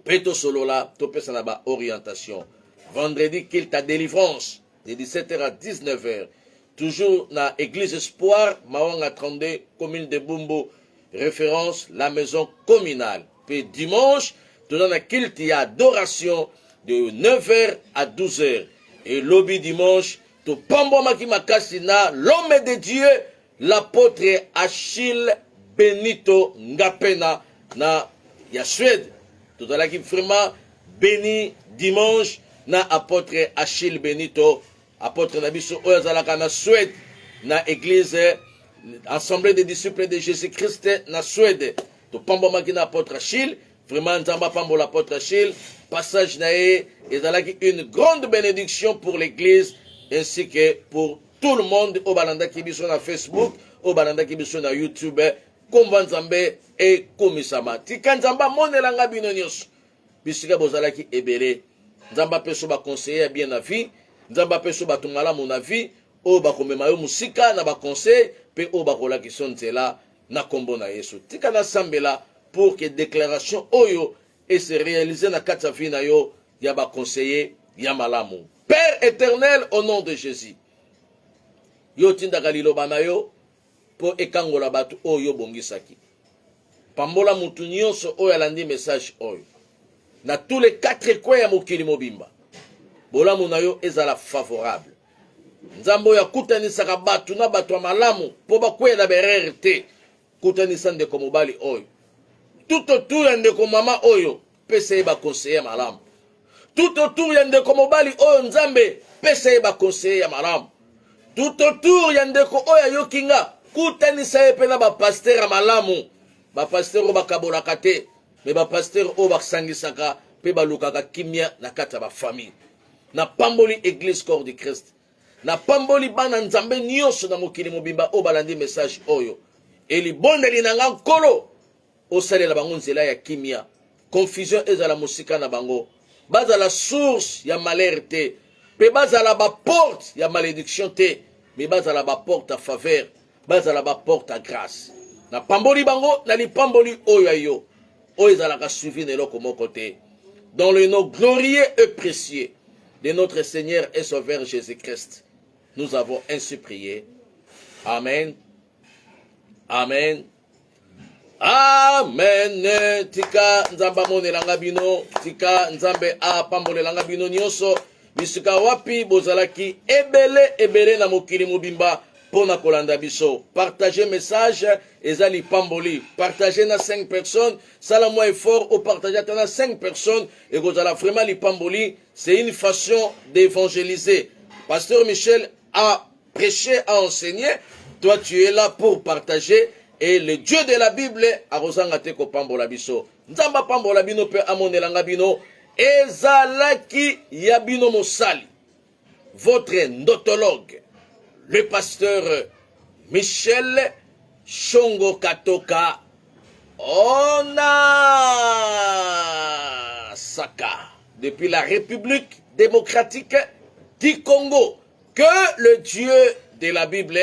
Peto solo là, topé sanaba orientation. Vendredi, qu'il ta délivrance, de 17h à 19h. Toujours dans Église Espoir, Mawanga 32, commune de Bumbu, référence la maison communale. Puis dimanche, tout dans la culte, il y a adoration de 9h à 12h. Et lobby dimanche, tout Pambo Makimakasina, l'homme de Dieu, l'apôtre Achille Benito Ngapena, na ya Suède. Tout à l'heure qui vraiment béni dimanche na apôtre Achille Benito, apôtre Nabiso Oyazalaka na Suède, na église assemblée des disciples de Jésus-Christ na Suède. To pamboma ki na apôtre Achille, vraiment nzamba pambo l'apôtre Achille, passage nae ezalaki une grande bénédiction pour l'église ainsi que pour tout le monde au balanda ki biso na Facebook, au balanda ki biso na YouTube. Komba nzambe e komisama tika nzamba monelanga bino nyonso bisika bozalaki ebele nzamba peso ba conseiller bien na vie nzambe apesa bato malamu na vie oyo bakomema yo musika na baconseil mpe oyo bakolakisa nzela na kombo na Yesu. Tika nasambela pour que déclaration oyo et se réaliser na kati ya vie na yo ya baconseiller ya malamu. Père éternel, au nom de Jésus, yo tindaka liloba na yo po ekangola bato oyo bongisaki. Pambola mutu nyonso oyo alandi message oyo na tous les 4 coins ya mokili mobimba. Bolamu na yo ezala favorable. Nzambo ya kutanisaka bato na bato ya malamu po bakwela berere te. Kutanisa ndeko mobali oyo. Tout autour ya ndeko mama oyo pesa ye ba conseiller malamu. Tout autour ya ndeko mobali oyo nzambe pesa ye ba conseiller ya malamu. Tout autour ya ndeko oyo yokinga kutanisa ye pena ba pasteur malamu. Ba pasteur o bakabolaka te, mais ba pasteur o basangisaka pe balukaka kimia na kati ya ba famille. Na pamboli église corps du Christ. Na pamboli bana nzambe nyonso na mokili mobimba o balandi message oyo. Eli bondeli na nga nkolo osalela bango nzela ya kimia. Confusion ezala musika na bango. Bazala source ya malheur te. Pe bazala ba porte ya malédiction te. Mais bazala ba porte à faveur. Bazala ba porte à grâce. Na pamboli bango na li pamboli oyo yo. Oyo ezalaka suivi na eloko moko te. Dans le nom glorieux et précieux de notre Seigneur et Sauveur Jésus-Christ, nous avons ainsi prié. Amen. Amen. Amen. Tika nzamba monelanga bino, tika nzambe pambolelanga bino nyonso, bisika wapi bozalaki ebele na mokili mobimba pona kolanda biso. Partagez message ezali pamboli. Partagez na 5 personnes, sala moi effort au partager na 5 personnes et gozala vraiment li pamboli, c'est une façon d'évangéliser. Pasteur Michel a prêché, a enseigné, toi tu es là pour partager. Et le Dieu de la Bible a rosangate ko pambola biso. Nzamba pambola bino pe amonelanga bino. Ezalaki yabino mosali. Votre ndotologue, le pasteur Michel Shongo Katoka Onasaka, depuis la République démocratique du Congo. Que le Dieu de la Bible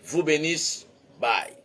vous bénisse. Bye.